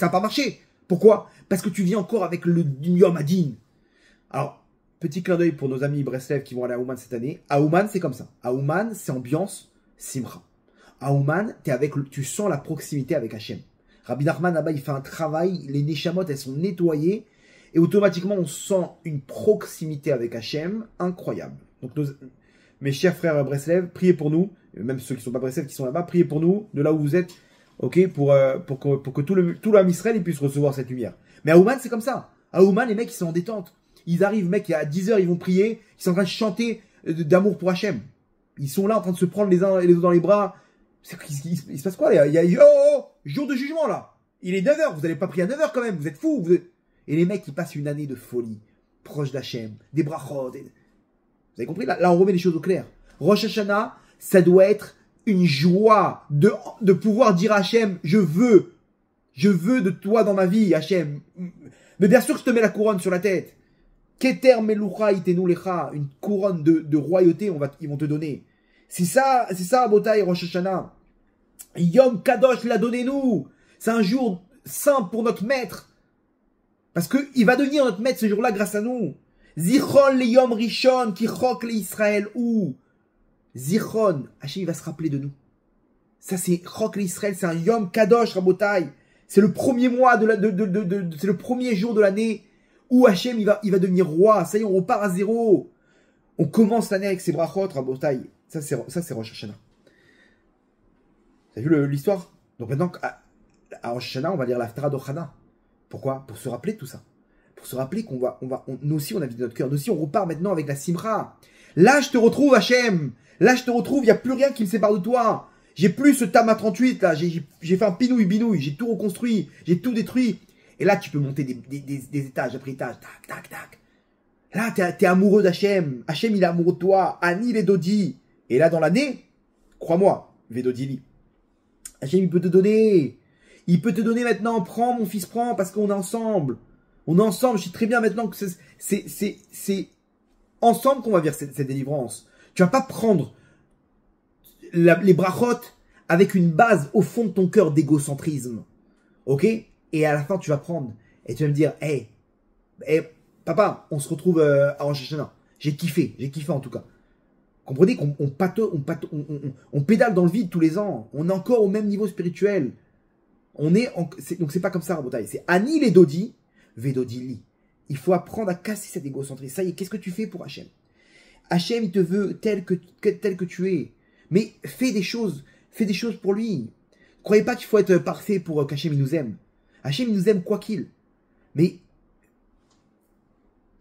pas marché. Pourquoi? Parce que tu viens encore avec le Yom Adin. Alors, petit clin d'œil pour nos amis Breslev qui vont aller à Ouman cette année. À Ouman, c'est comme ça. À Ouman, c'est ambiance Simcha. À Ouman, tu sens la proximité avec Hachem. Rabbi Nachman, là-bas, il fait un travail. Les Neshamot, elles sont nettoyées. Et automatiquement, on sent une proximité avec Hachem incroyable. Donc, mes chers frères Breslev, priez pour nous. Même ceux qui ne sont pas Breslev, qui sont là-bas, priez pour nous, de là où vous êtes. Ok, pour que tout le Ham Israël puisse recevoir cette lumière. Mais à Ouman, c'est comme ça. À Ouman, les mecs, ils sont en détente. Ils arrivent, mec, à 10h, ils vont prier. Ils sont en train de chanter d'amour pour Hachem. Ils sont là en train de se prendre les uns et les autres dans les bras. Il se passe quoi, là? Il y a jour de jugement, là. Il est 9h. Vous n'allez pas prier à 9h quand même. Vous êtes fous. Et les mecs, ils passent une année de folie. Proche d'Hachem. Des brachot. Vous avez compris? Là, on remet les choses au clair. Rosh Hashanah, ça doit être une joie de pouvoir dire à Hachem, je veux de toi dans ma vie, Hachem. Mais bien sûr que je te mets la couronne sur la tête. Keter Meloucha itenu lecha, une couronne de royauté, ils vont te donner. C'est ça, Botaï Rosh Hashanah. Yom Kadosh l'a donné nous. C'est un jour saint pour notre maître. Parce qu'il va devenir notre maître ce jour-là grâce à nous. Zichron le Yom Rishon, qui chok le Israël ou. Zichron, Hachem il va se rappeler de nous. Ça c'est chok le Israël, c'est un Yom Kadosh Rabotai. C'est le premier mois c'est le premier jour de l'année où Hachem il va devenir roi. Ça y est, on repart à zéro. On commence l'année avec ses brachot Rabotai. Ça c'est Rosh Hashanah. T'as vu l'histoire? Donc maintenant à Rosh Hashanah on va lire l'Haftarah d'Ochana. Pourquoi? Pour se rappeler de tout ça. Pour se rappeler qu'on nous aussi on a vidé notre cœur. Nous aussi on repart maintenant avec la Simra. Là je te retrouve Hachem. Là je te retrouve, il n'y a plus rien qui me sépare de toi. J'ai plus ce Tama 38 là. J'ai fait un pinouille. J'ai tout reconstruit. J'ai tout détruit. Et là tu peux monter des étages après étages. Tac, tac, tac. Là t'es amoureux d'Hachem. Hachem il est amoureux de toi. Ani les Dodi. Et là dans l'année, crois-moi, Vedodili. Hachem il peut te donner. Il peut te donner maintenant, prends mon fils, prends, parce qu'on est ensemble. On est ensemble, je sais très bien maintenant que c'est ensemble qu'on va vivre cette délivrance. Tu vas pas prendre les brachot avec une base au fond de ton cœur d'égocentrisme. Ok? Et à la fin, tu vas prendre et tu vas me dire, hey, papa, on se retrouve à Rosh Hashanah. J'ai kiffé en tout cas. Comprenez qu'on pédale dans le vide tous les ans. On est encore au même niveau spirituel. Donc c'est pas comme ça, Rabotai. C'est Ani les Dodi, Vedodili. Il faut apprendre à casser cet égocentrisme. Ça y est, qu'est-ce que tu fais pour Hachem? Hachem, il te veut tel que tu es. Mais fais des choses pour lui. Croyez pas qu'il faut être parfait pour qu'Hachem il nous aime. Hachem il nous aime quoi qu'il. Mais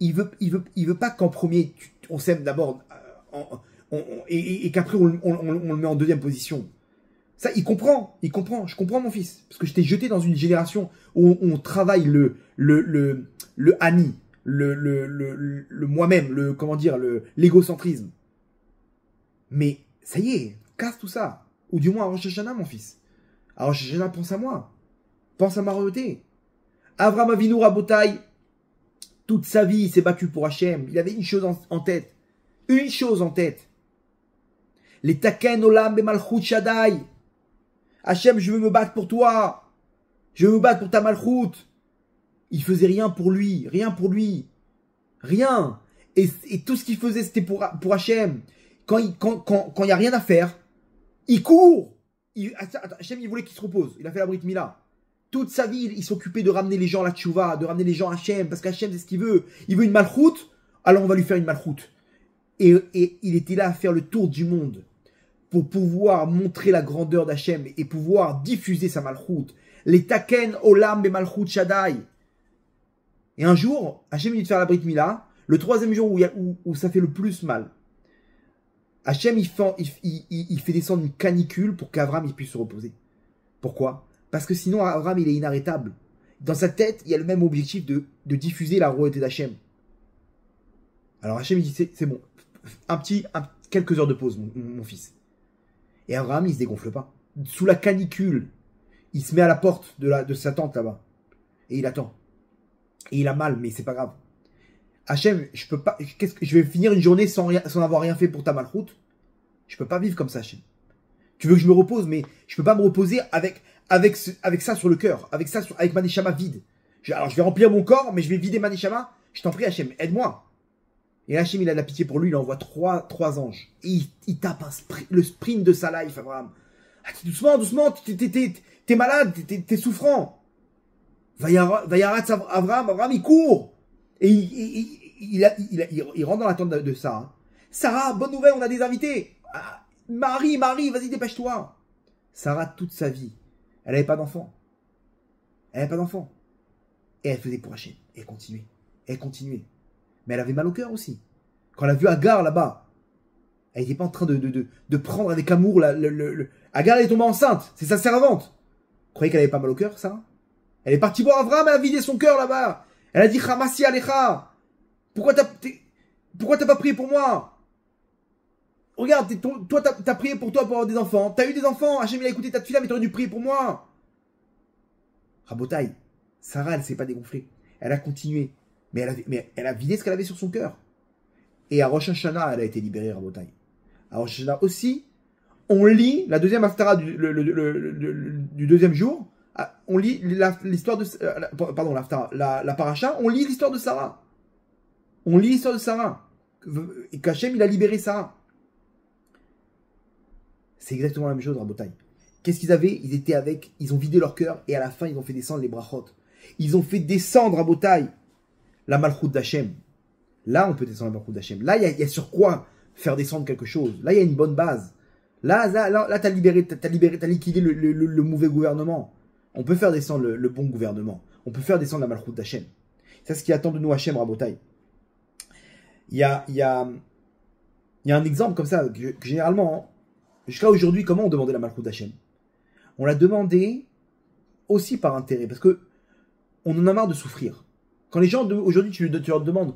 il veut pas qu'en premier on s'aime d'abord et qu'après on le met en deuxième position. Ça, il comprend. Je comprends mon fils, parce que je t'ai jeté dans une génération où on travaille le ani, le moi-même, comment dire, l'égocentrisme. Mais ça y est, casse tout ça. Ou du moins à Rosh Hashanah, mon fils. À Rosh Hashanah, pense à moi. Pense à ma royauté. Avraham Avinu Rabotai, toute sa vie, il s'est battu pour Hachem. Il avait une chose en tête. Une chose en tête. Les taken olam bemalchut Shaddai. Hachem, je veux me battre pour toi. Je veux me battre pour ta malchut. Il faisait rien pour lui. Rien pour lui. Rien. Et tout ce qu'il faisait, c'était pour Hachem. Quand il n'y a rien à faire, il court. Hachem, il voulait qu'il se repose. Il a fait la Brit Mila. Toute sa vie, il s'occupait de ramener les gens à la tchouva, de ramener les gens à Hachem, parce qu'Hachem, c'est ce qu'il veut. Il veut une malchoute, alors on va lui faire une malchoute. Et il était là à faire le tour du monde pour pouvoir montrer la grandeur d'Hachem et pouvoir diffuser sa malchoute. Les taken olam be malchoute Shaddai. Et un jour, Hachem lui dit de faire la Brit Mila, le troisième jour où ça fait le plus mal. Hachem, il fait descendre une canicule pour qu'Abraham puisse se reposer. Pourquoi? Parce que sinon, Abraham, il est inarrêtable. Dans sa tête, il y a le même objectif de diffuser la royauté d'Hachem. Alors Hachem, il dit, c'est bon. Quelques heures de pause, mon fils. Et Abraham, il se dégonfle pas. Sous la canicule, il se met à la porte de sa tente là-bas. Et il attend. Et il a mal, mais c'est pas grave. Hachem, je peux pas. Je vais finir une journée sans avoir rien fait pour ta malchoute. Je peux pas vivre comme ça, Hachem. Tu veux que je me repose, mais je peux pas me reposer avec ça sur le cœur, avec ma neshama vide. Alors je vais remplir mon corps, mais je vais vider ma neshama. Je t'en prie, Hachem, aide-moi. Et Hachem, il a de la pitié pour lui, il envoie trois anges. Et il tape le sprint de sa life, Abraham. Ah, doucement, t'es malade, t'es souffrant. Vayarat Abraham, il court. Et il rentre dans la tente de Sarah. Sarah, bonne nouvelle, on a des invités. Ah, Marie, vas-y, dépêche-toi. Sarah, toute sa vie, elle n'avait pas d'enfant. Et elle faisait pour Hachem. Et elle continuait. Mais elle avait mal au cœur aussi. Quand elle a vu Agar là-bas, elle n'était pas en train de prendre avec amour Agar, elle est tombée enceinte. C'est sa servante. Vous croyez qu'elle n'avait pas mal au cœur, Sarah? Elle est partie voir Abraham, elle a vidé son cœur là-bas. Elle a dit, Hamasi Alecha. Pourquoi t'as pas prié pour moi? Regarde, toi, t'as prié pour toi pour avoir des enfants. T'as eu des enfants. Hachem, il a écouté ta fille, mais t'aurais dû prier pour moi. Rabotaï, Sarah, elle s'est pas dégonflée. Elle a continué. Mais elle a vidé ce qu'elle avait sur son cœur. Et à Rosh Hashanah, elle a été libérée, Rabotaï. À Rosh Hashanah aussi, on lit la deuxième haftara du deuxième jour. On lit l'histoire de... Pardon, la paracha, on lit l'histoire de Sarah. Et qu'Hachem, il a libéré Sarah. C'est exactement la même chose, Rabotaï. Qu'est-ce qu'ils avaient? Ils ont vidé leur cœur et à la fin, ils ont fait descendre les brachot. Ils ont fait descendre, Rabotaï, la malchoute d'Hachem. Là, on peut descendre la malchoute d'Hachem. Là, il y a sur quoi faire descendre quelque chose. Là, il y a une bonne base. Là, t'as liquidé le mauvais gouvernement. On peut faire descendre le bon gouvernement. On peut faire descendre la malchoute d'Hachem. C'est ce qui attend de nous Hachem, Rabotaï. Il y a un exemple comme ça, que généralement, jusqu'à aujourd'hui, comment on demandait la malchoute d'Hachem? On l'a demandé aussi par intérêt, parce que on en a marre de souffrir. Quand les gens, aujourd'hui, tu leur demandes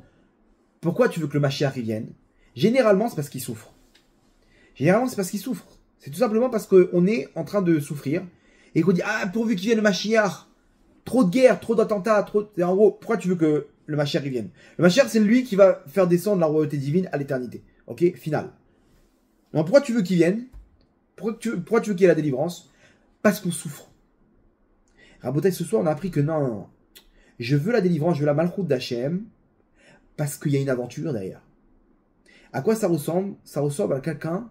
pourquoi tu veux que le Mashiach vienne, généralement, c'est parce qu'ils souffrent. C'est tout simplement parce qu'on est en train de souffrir, et qu'on dit, ah, pourvu qu'il vienne le Mashiach, trop de guerre, trop d'attentats, en gros, pourquoi tu veux que le Mashiach vienne? Le Mashiach, c'est lui qui va faire descendre la royauté divine à l'éternité. Ok? Final. Donc, pourquoi tu veux qu'il vienne? Pourquoi tu veux qu'il y ait la délivrance? Parce qu'on souffre. Rabotai, ce soir, on a appris que non. Je veux la délivrance, je veux la malchoute d'Hachem, parce qu'il y a une aventure derrière. À quoi ça ressemble? Ça ressemble à quelqu'un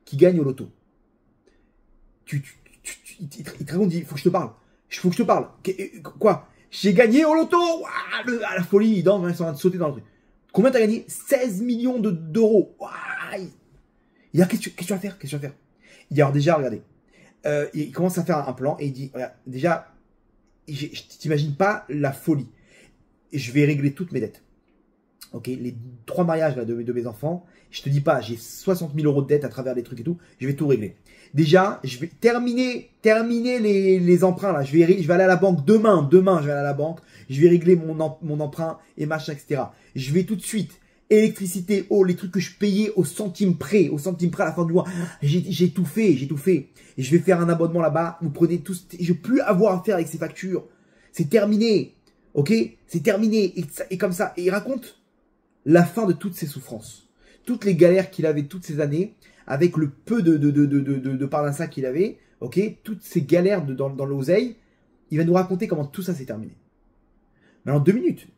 qui gagne au loto. Il te répond, il faut que je te parle. Quoi? J'ai gagné au loto! À la folie, ils sont en train de sauter dans le truc. Combien tu as gagné? 16 millions d'euros. Il dit, qu'est-ce que tu vas faire? Qu'est-ce que tu vas faire? Il dit, alors déjà, regardez. Il commence à faire un plan et il dit, regarde, déjà, je t'imagine pas la folie. Je vais régler toutes mes dettes. Ok, les 3 mariages là, de mes enfants, je te dis pas, j'ai 60 000 euros de dettes à travers les trucs et tout, je vais tout régler. Déjà, je vais terminer les emprunts là, je vais aller à la banque demain, je vais aller à la banque, je vais régler mon emprunt et machin, etc. Je vais tout de suite, électricité, eau, les trucs que je payais au centime près à la fin du mois, j'ai tout fait. Et je vais faire un abonnement là-bas, vous prenez tout, je vais plus avoir à faire avec ces factures. C'est terminé, ok? C'est terminé, et comme ça, et il raconte la fin de toutes ses souffrances, toutes les galères qu'il avait toutes ces années, avec le peu de parnassa qu'il avait, ok, toutes ces galères dans l'oseille, il va nous raconter comment tout ça s'est terminé. Mais en 2 minutes,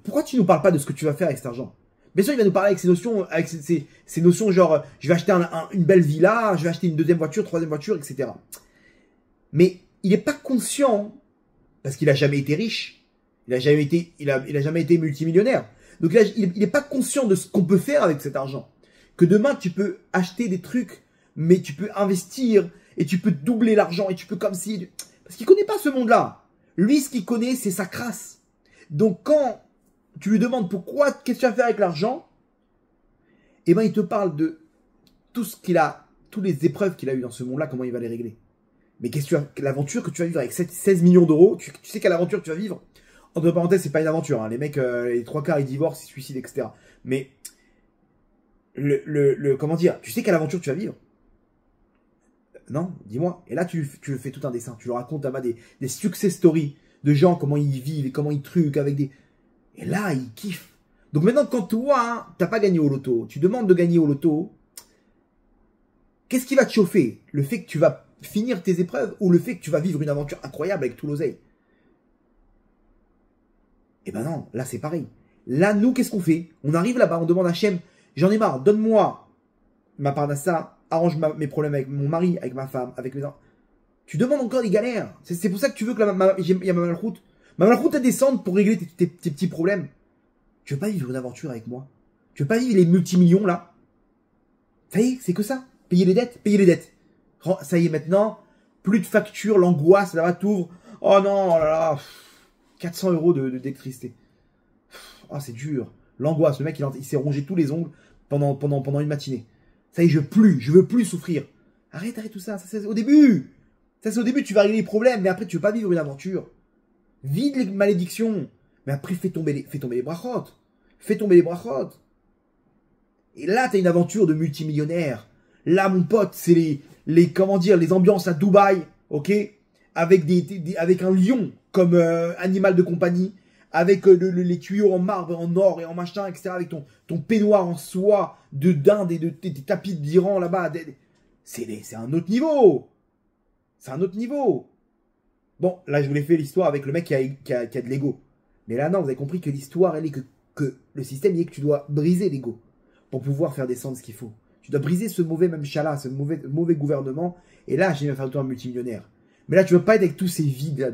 pourquoi tu nous parles pas de ce que tu vas faire avec cet argent? Bien sûr, il va nous parler avec ces notions genre, je vais acheter une belle villa, je vais acheter une 2e voiture, 3e voiture, etc. Mais il n'est pas conscient, parce qu'il n'a jamais été riche, il a jamais été multimillionnaire. Donc là, il n'est pas conscient de ce qu'on peut faire avec cet argent. Que demain, tu peux acheter des trucs, mais tu peux investir, et tu peux doubler l'argent, et tu peux comme si... Parce qu'il ne connaît pas ce monde-là. Lui, ce qu'il connaît, c'est sa crasse. Donc quand tu lui demandes pourquoi, qu'est-ce que tu vas faire avec l'argent, eh ben, il te parle de tout ce qu'il a, toutes les épreuves qu'il a eues dans ce monde-là, comment il va les régler. Mais qu'est-ce que l'aventure que tu vas vivre avec 16 millions d'euros, tu sais quelle aventure tu vas vivre? Entre parenthèses, c'est pas une aventure. Hein. Les mecs, les 3/4, ils divorcent, ils se suicident, etc. Mais, comment dire, tu sais quelle aventure tu vas vivre? Non, dis-moi. Et là, tu fais tout un dessin. Tu leur racontes là-bas des success stories de gens, comment ils vivent et comment ils truquent avec des... Et là, ils kiffent. Donc maintenant, quand toi, hein, t'as pas gagné au loto, tu demandes de gagner au loto, qu'est-ce qui va te chauffer? Le fait que tu vas finir tes épreuves ou le fait que tu vas vivre une aventure incroyable avec tout l'oseille? Eh ben non, là c'est pareil. Là, nous, qu'est-ce qu'on fait? On arrive là-bas, on demande à Hachem, j'en ai marre, donne-moi ma parnassa, arrange mes problèmes avec mon mari, avec ma femme, avec mes enfants. Tu demandes encore des galères. C'est pour ça que tu veux que il y a ma malchoute. Ma malchoute, elle descende pour régler tes petits problèmes. Tu veux pas vivre une aventure avec moi? Tu veux pas vivre les multimillions là? Ça y est, c'est que ça. Payer les dettes, payer les dettes. Ça y est maintenant, plus de factures, l'angoisse, là-bas, t'ouvres. Oh non, oh là là, 400 € d'électricité. Ah, c'est dur. L'angoisse, le mec, il s'est rongé tous les ongles pendant une matinée. Ça y est, je veux plus souffrir. Arrête tout ça. Ça c'est au début. Ça c'est au début, tu vas régler les problèmes, mais après tu veux pas vivre une aventure. Vide les malédictions. Mais après, fais tomber les brachot. Fais tomber les brachot. Et là, t'as une aventure de multimillionnaire. Là, mon pote, c'est comment dire, les ambiances à Dubaï, ok? Avec avec un lion comme animal de compagnie, avec les tuyaux en marbre, en or et en machin, etc. Avec ton peignoir en soie de dinde et des tapis d'Iran là-bas. C'est un autre niveau. C'est un autre niveau. Bon, là, je vous l'ai fait l'histoire avec le mec qui a de l'ego. Mais là, non, vous avez compris que l'histoire, elle est que le système, il est que tu dois briser l'ego pour pouvoir faire descendre ce qu'il faut. Tu dois briser ce mauvais memchala, ce mauvais gouvernement. Et là, j'ai vais faire de toi un multimillionnaire. Mais là, tu veux pas être avec tous ces vides là,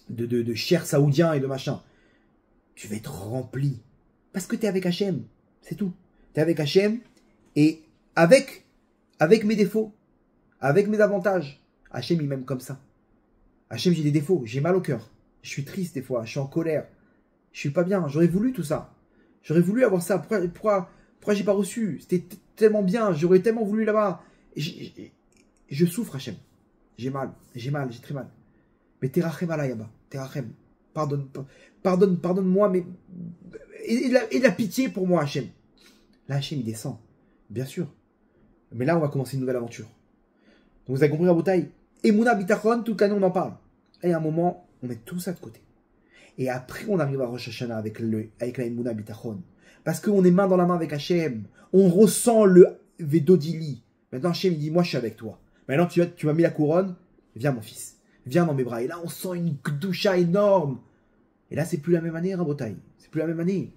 de chers saoudiens et de machin. Tu vas être rempli. Parce que tu es avec Hachem. C'est tout. Tu es avec Hachem et avec mes défauts, avec mes avantages. Hachem, il m'aime comme ça. Hachem, j'ai des défauts. J'ai mal au cœur. Je suis triste des fois. Je suis en colère. Je suis pas bien. J'aurais voulu tout ça. J'aurais voulu avoir ça. Pourquoi j'ai pas reçu? C'était tellement bien. J'aurais tellement voulu là-bas. Je souffre, Hachem. J'ai mal. J'ai très mal. Mais terachem alayaba. Terachem. Pardonne-moi, mais... Et de la pitié pour moi, Hachem. Là, Hachem, il descend. Bien sûr. Mais là, on va commencer une nouvelle aventure. Donc, vous avez compris la bouteille? Emouna Bitachon, toute l'année, on en parle. Et à un moment, on met tout ça de côté. Et après, on arrive à Rosh Hashanah avec la Emouna Bitachon. Parce qu'on est main dans la main avec Hachem. On ressent le Vedodili. Maintenant, Hachem, il dit, moi, je suis avec toi. Maintenant, tu m'as mis la couronne. Viens, mon fils. Viens dans mes bras. Et là, on sent une gdoucha énorme. Et là, c'est plus la même année, Rabotai. C'est plus la même année.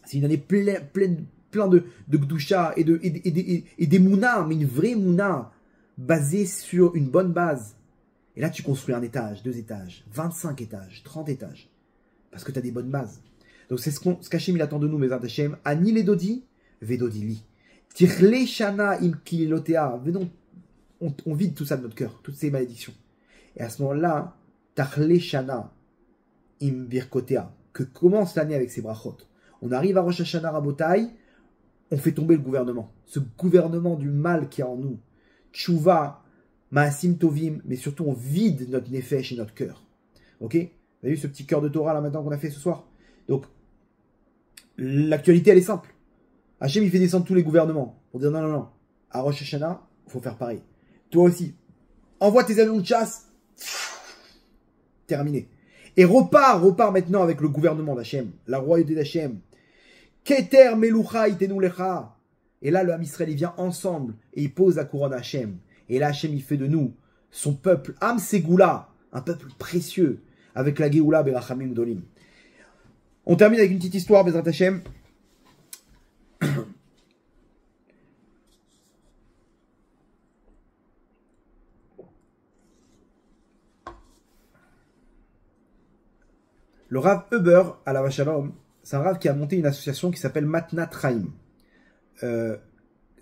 C'est une année pleine de gdoucha et des mouna, mais une vraie mouna basée sur une bonne base. Et là, tu construis un étage, 2 étages, 25 étages, 30 étages. Parce que tu as des bonnes bases. Donc c'est ce qu'Hachem il attend de nous, mes Hachem. Ani les dodi, vedodi li. Tirle shana im kililotea. Venons, on vide tout ça de notre cœur, toutes ces malédictions. Et à ce moment-là, tachle shana im birkotea. Que commence l'année avec ses brachot. On arrive à Rosh Hashanah Rabotai, on fait tomber le gouvernement. Ce gouvernement du mal qui est en nous. Tchouva, Maasim Tovim, mais surtout on vide notre nefesh et notre cœur. Ok? Vous avez vu ce petit cœur de Torah là maintenant qu'on a fait ce soir? Donc, l'actualité elle est simple. Hachem il fait descendre tous les gouvernements pour dire non, non, non. À Rosh Hashanah, il faut faire pareil. Toi aussi, envoie tes avions de chasse. Terminé. Et repart maintenant avec le gouvernement d'Hachem, la royauté d'Hachem. Keter melucha itenu lecha. Et là, le Ham Israël, il vient ensemble et il pose la couronne à Hachem. Et là, Hachem, il fait de nous son peuple, Am Segula, un peuple précieux, avec la Geoula Berachamim Dolim. On termine avec une petite histoire, Bezrat Hachem. Le Rav Huber, à la Vachalom, c'est un Rav qui a monté une association qui s'appelle Matnat Chaim.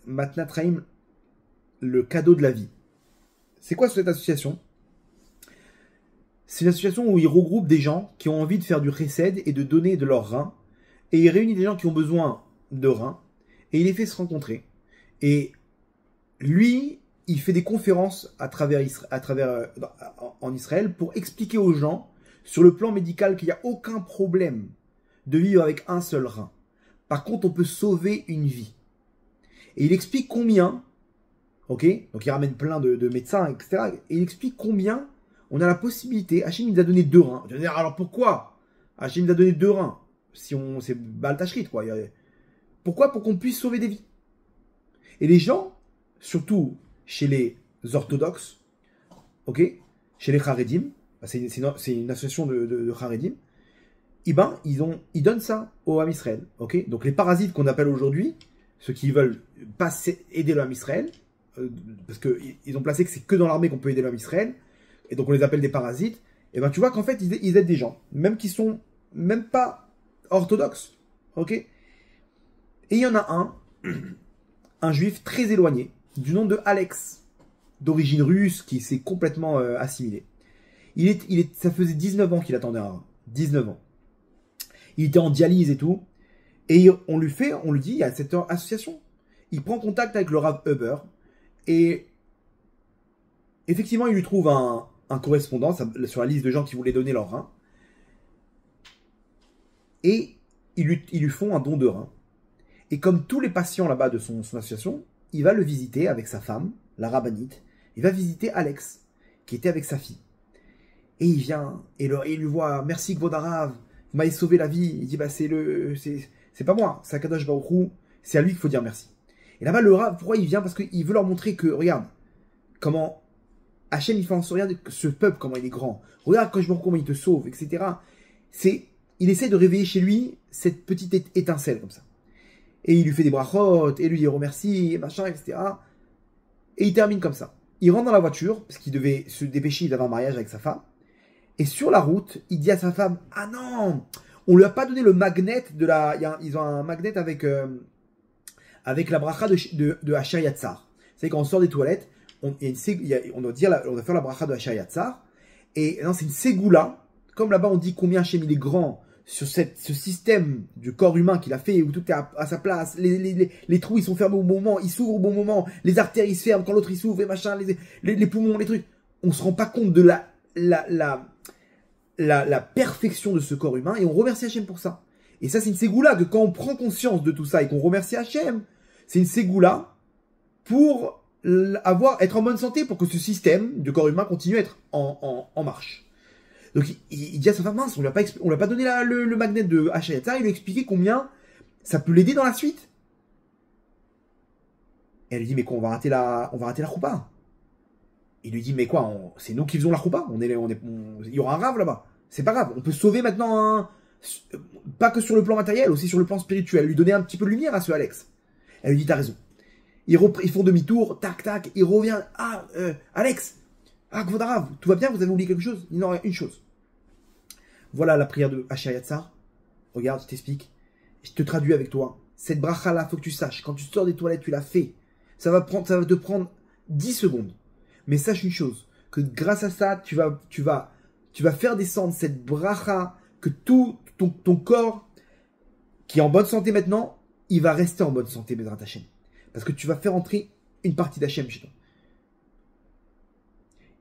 Matnat Chaim, le cadeau de la vie. C'est quoi cette association? C'est une association où il regroupe des gens qui ont envie de faire du chesed et de donner de leurs reins. Et il réunit des gens qui ont besoin de reins. Et il les fait se rencontrer. Et lui, il fait des conférences en Israël pour expliquer aux gens sur le plan médical qu'il n'y a aucun problème de vivre avec un seul rein. Par contre, on peut sauver une vie. Et il explique combien, ok, donc il ramène plein de médecins, etc. Et il explique combien on a la possibilité. Hachem nous a donné 2 reins. Je veux dire, alors pourquoi Hachem nous a donné 2 reins? Si on, c'est Baal Tashrit, quoi. Pourquoi? Pour qu'on puisse sauver des vies. Et les gens, surtout chez les orthodoxes, ok, chez les Haredim, c'est une association de Haredim, eh ben, ils donnent ça au Ham Israël, ok. Donc les parasites qu'on appelle aujourd'hui, ceux qui veulent pas aider le Ham Israël, parce qu'ils ont placé que c'est que dans l'armée qu'on peut aider le Ham Israël, et donc on les appelle des parasites, et ben tu vois qu'en fait ils aident des gens, même qui sont même pas orthodoxes, ok. Et il y en a un juif très éloigné, du nom de Alex, d'origine russe, qui s'est complètement assimilé. Ça faisait 19 ans qu'il attendait un rein. 19 ans. Il était en dialyse et tout. Et on lui dit, il y a cette association. Il prend contact avec le Rav Huber. Et effectivement, il lui trouve un correspondant sur la liste de gens qui voulaient donner leur rein. Et ils lui font un don de rein. Et comme tous les patients là-bas de son association, il va le visiter avec sa femme, la rabbinite. Il va visiter Alex, qui était avec sa fille. Et il vient, et il lui voit, merci Kvodarav, vous m'avez sauvé la vie. Il dit, bah c'est pas moi, c'est Akadosh Baruch Hu, c'est à lui qu'il faut dire merci. Et là-bas, le Rav, pourquoi il vient? Parce qu'il veut leur montrer que, regarde, comment Hachem, il fait en sorte, regarde ce peuple, comment il est grand. Regarde quand je me rends comment il te sauve, etc. Il essaie de réveiller chez lui cette petite étincelle comme ça. Et il lui fait des brachot, et lui il remercie, et machin, etc. Et il termine comme ça. Il rentre dans la voiture, parce qu'il devait se dépêcher, il avait un mariage avec sa femme. Et sur la route, il dit à sa femme, ah non, on lui a pas donné le magnet de la... Ils ont un magnet avec la bracha de Asher Yatzar. C'est quand on sort des toilettes, on doit faire la bracha de Asher Yatzar. Et non, c'est une ségoula. Comme là-bas on dit combien Hachem il est grand sur ce système du corps humain qu'il a fait, où tout est à sa place, les trous ils sont fermés au bon moment, ils s'ouvrent au bon moment, les artères ils se ferment quand l'autre il s'ouvre, et machin, les poumons, les trucs. On se rend pas compte de la perfection de ce corps humain, et on remercie Hachem pour ça. Et ça c'est une ségoula, que quand on prend conscience de tout ça et qu'on remercie Hachem, c'est une ségoula pour être en bonne santé, pour que ce système du corps humain continue à être en marche. Donc il dit à sa femme, mince, on lui a pas donné le magnet de Asher Yatzar, il lui a expliqué combien ça peut l'aider dans la suite. Et elle lui dit, mais quoi, on va rater la choupa. Il lui dit, mais quoi, c'est nous qui faisons la choupa, il y aura un rave là-bas. C'est pas grave, on peut sauver maintenant pas que sur le plan matériel, aussi sur le plan spirituel, lui donner un petit peu de lumière à ce Alex. Elle lui dit, t'as raison. Ils font demi-tour, tac, tac, il revient, Alex, Kvodarav, tout va bien, vous avez oublié quelque chose? Il en reste une chose. Voilà la prière de Asher Yatzar. Regarde, je t'explique. Je te traduis avec toi. Cette bracha-là, faut que tu saches. Quand tu sors des toilettes, tu l'as fait. Ça va te prendre 10 secondes. Mais sache une chose, que grâce à ça, tu vas faire descendre cette bracha, que tout ton corps, qui est en bonne santé maintenant, il va rester en bonne santé, Bezrat Hashem. Parce que tu vas faire entrer une partie d'Hachem chez toi.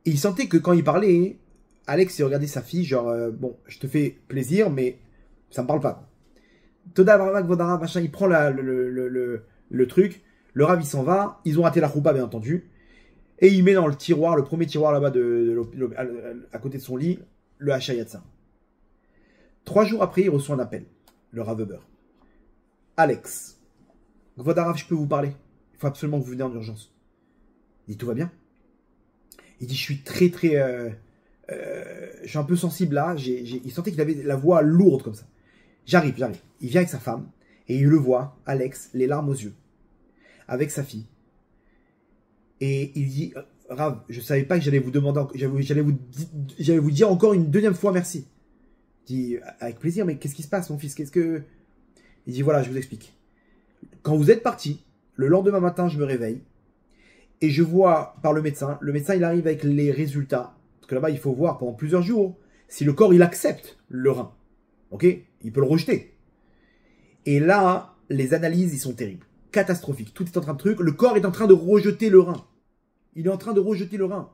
Et il sentait que quand il parlait, Alex, il regardait sa fille, genre, bon, je te fais plaisir, mais ça me parle pas. Toda Barak Vodara, machin, il prend le truc, le Rav, il s'en va, ils ont raté la choupa, bien entendu, et il met dans le tiroir, le premier tiroir là-bas, à côté de son lit, le Hachayatsa. 3 jours après, il reçoit un appel, le Rav Weber. Alex, Vodarav, je peux vous parler. Il faut absolument que vous venez en urgence. Il dit, tout va bien? Il dit, je suis très, je suis un peu sensible là. Il sentait qu'il avait la voix lourde comme ça. J'arrive. Il vient avec sa femme et il le voit, Alex, les larmes aux yeux, avec sa fille. Et il dit, Rav, je savais pas que j'allais vous demander, j'allais vous dire encore une deuxième fois merci. Il dit, avec plaisir, mais qu'est-ce qui se passe, mon fils? Il dit, voilà, je vous explique. Quand vous êtes parti, le lendemain matin, je me réveille et je vois par le médecin, il arrive avec les résultats. Parce que là-bas, il faut voir pendant plusieurs jours si le corps, il accepte le rein. Ok? Il peut le rejeter. Et là, les analyses, ils sont terribles. Catastrophiques. Tout est en train de truc. Le corps est en train de rejeter le rein. Il est en train de rejeter le rein.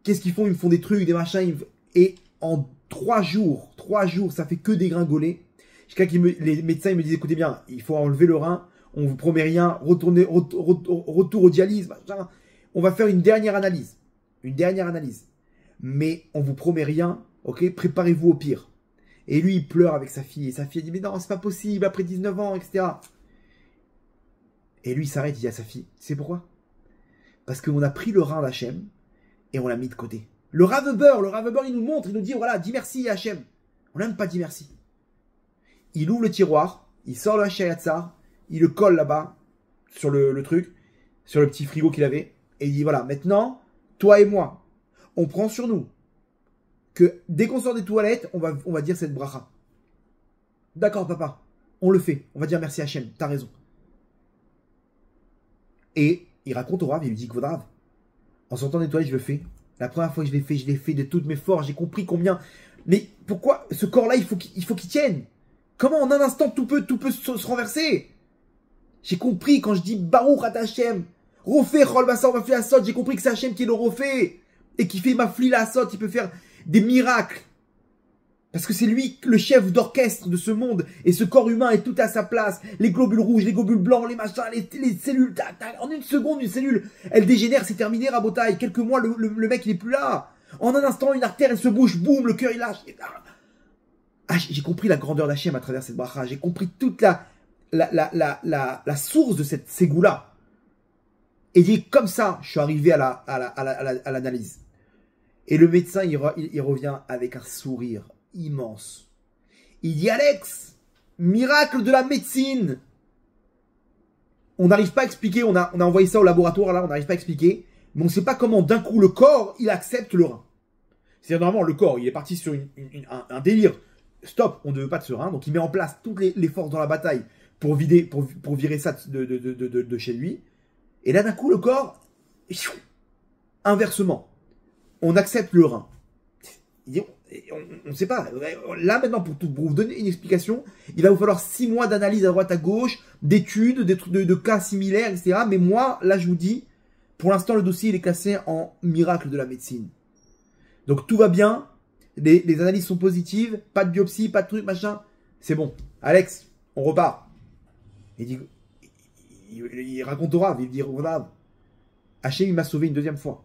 Qu'est-ce qu'ils font? Ils me font des trucs, des machins. Et en 3 jours, ça fait que dégringoler. Jusqu'à les médecins ils me disent, écoutez bien, il faut enlever le rein. On vous promet rien. Retour au dialyse. Machin. On va faire une dernière analyse. Mais on vous promet rien. Ok? Préparez-vous au pire. Et lui, il pleure avec sa fille. Et sa fille, elle dit, mais non, c'est pas possible, après 19 ans, etc. Et lui, il s'arrête, il dit à sa fille, tu sais pourquoi? Parce qu'on a pris le rein d'Hachem et on l'a mis de côté. Le Rav Weber, il nous montre, il nous dit, voilà, dis merci à Hachem. On n'a même pas dit merci. Il ouvre le tiroir, il sort le Hachayatsa, il le colle là-bas, sur le truc, sur le petit frigo qu'il avait, et il dit, voilà, maintenant, toi et moi, on prend sur nous que dès qu'on sort des toilettes, on va dire cette bracha. D'accord, papa, on le fait. On va dire merci Hachem, t'as raison. Et il raconte au Rav, il lui dit, Rav, en sortant des toilettes, je le fais. La première fois que je l'ai fait de toutes mes forces. J'ai compris combien. Mais pourquoi ce corps-là, il faut qu'il tienne? Comment en un instant tout peut se renverser? J'ai compris quand je dis Baruch Ata Hachem, refait Chol Basar Mafli Asot, j'ai compris que c'est Hachem qui le refait et qui fait Mafli Asot, il peut faire des miracles. Parce que c'est lui le chef d'orchestre de ce monde. Et ce corps humain est tout à sa place. Les globules rouges, les globules blancs, les machins, les cellules. En une seconde, une cellule, elle dégénère, c'est terminé, Rabotaille. Quelques mois, le mec, il est plus là. En un instant, une artère, elle se bouge, boum, le cœur, il lâche. Ah, j'ai compris la grandeur d'Hachem à travers cette bracha. J'ai compris toute la source de cette ségoula. Et dit, comme ça, je suis arrivé à l'analyse. Et le médecin, il revient avec un sourire immense. Il dit, Alex, miracle de la médecine. On n'arrive pas à expliquer, on a envoyé ça au laboratoire, là, on n'arrive pas à expliquer, mais on ne sait pas comment d'un coup le corps, il accepte le rein. C'est-à-dire, normalement, le corps, il est parti sur un délire. Stop, on ne veut pas de ce rein, donc il met en place toutes les forces dans la bataille pour virer ça de chez lui. Et là, d'un coup, le corps, inversement, on accepte le rein. On ne sait pas. Là, maintenant, pour vous donner une explication, il va vous falloir 6 mois d'analyse à droite, à gauche, d'études, de cas similaires, etc. Mais moi, là, je vous dis, pour l'instant, le dossier, il est classé en miracle de la médecine. Donc, tout va bien. Les analyses sont positives. Pas de biopsie, pas de truc, machin. C'est bon. Alex, on repart. Il raconte au Rav. Il dit, Rav, Hachem, il m'a sauvé une deuxième fois.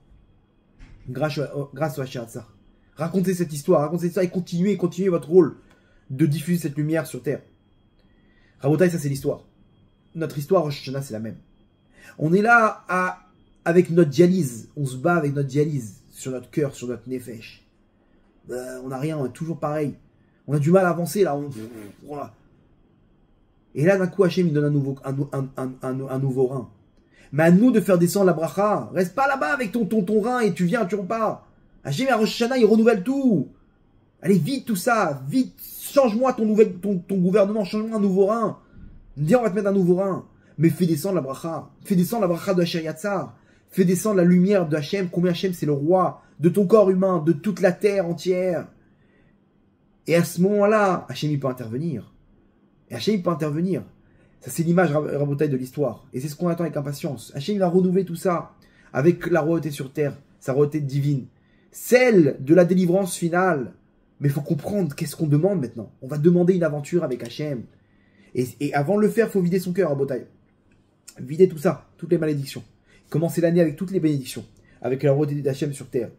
Grâce au Hachayatsa. Racontez cette histoire et continuez votre rôle de diffuser cette lumière sur Terre. Rabotai, ça c'est l'histoire. Notre histoire, Rosh Hashanah, c'est la même. On est là avec notre dialyse. On se bat avec notre dialyse sur notre cœur, sur notre nefesh. On n'a rien, on est toujours pareil. On a du mal à avancer là. Voilà. Et là, d'un coup, Hachem, il donne un nouveau rein. Mais à nous de faire descendre la bracha. Reste pas là-bas avec ton rein et tu viens, tu repars. Hachem à Rosh Hashanah, il renouvelle tout. Allez, vite tout ça, vite, change-moi ton gouvernement, change-moi un nouveau rein. Dis, on va te mettre un nouveau rein. Mais fais descendre la bracha. Fais descendre la bracha de Asher Yatzar. Fais descendre la lumière de Hachem. Combien Hachem c'est le roi de ton corps humain, de toute la terre entière. Et à ce moment-là, Hachem il peut intervenir. Et Hachem il peut intervenir. Ça c'est l'image rabotaille de l'histoire. Et c'est ce qu'on attend avec impatience. Hachem il va renouveler tout ça avec la royauté sur terre, sa royauté divine. Celle de la délivrance finale. Mais il faut comprendre qu'est-ce qu'on demande maintenant. On va demander une aventure avec Hachem. Et avant de le faire, il faut vider son cœur à Botaï. Vider tout ça, toutes les malédictions. Commencer l'année avec toutes les bénédictions. Avec la royauté d'Hachem sur terre.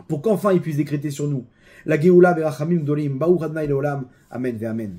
Pour qu'enfin il puisse décréter sur nous la Géoula Berachamim Dolim, Baou Radna Olam. Amen ve Amen.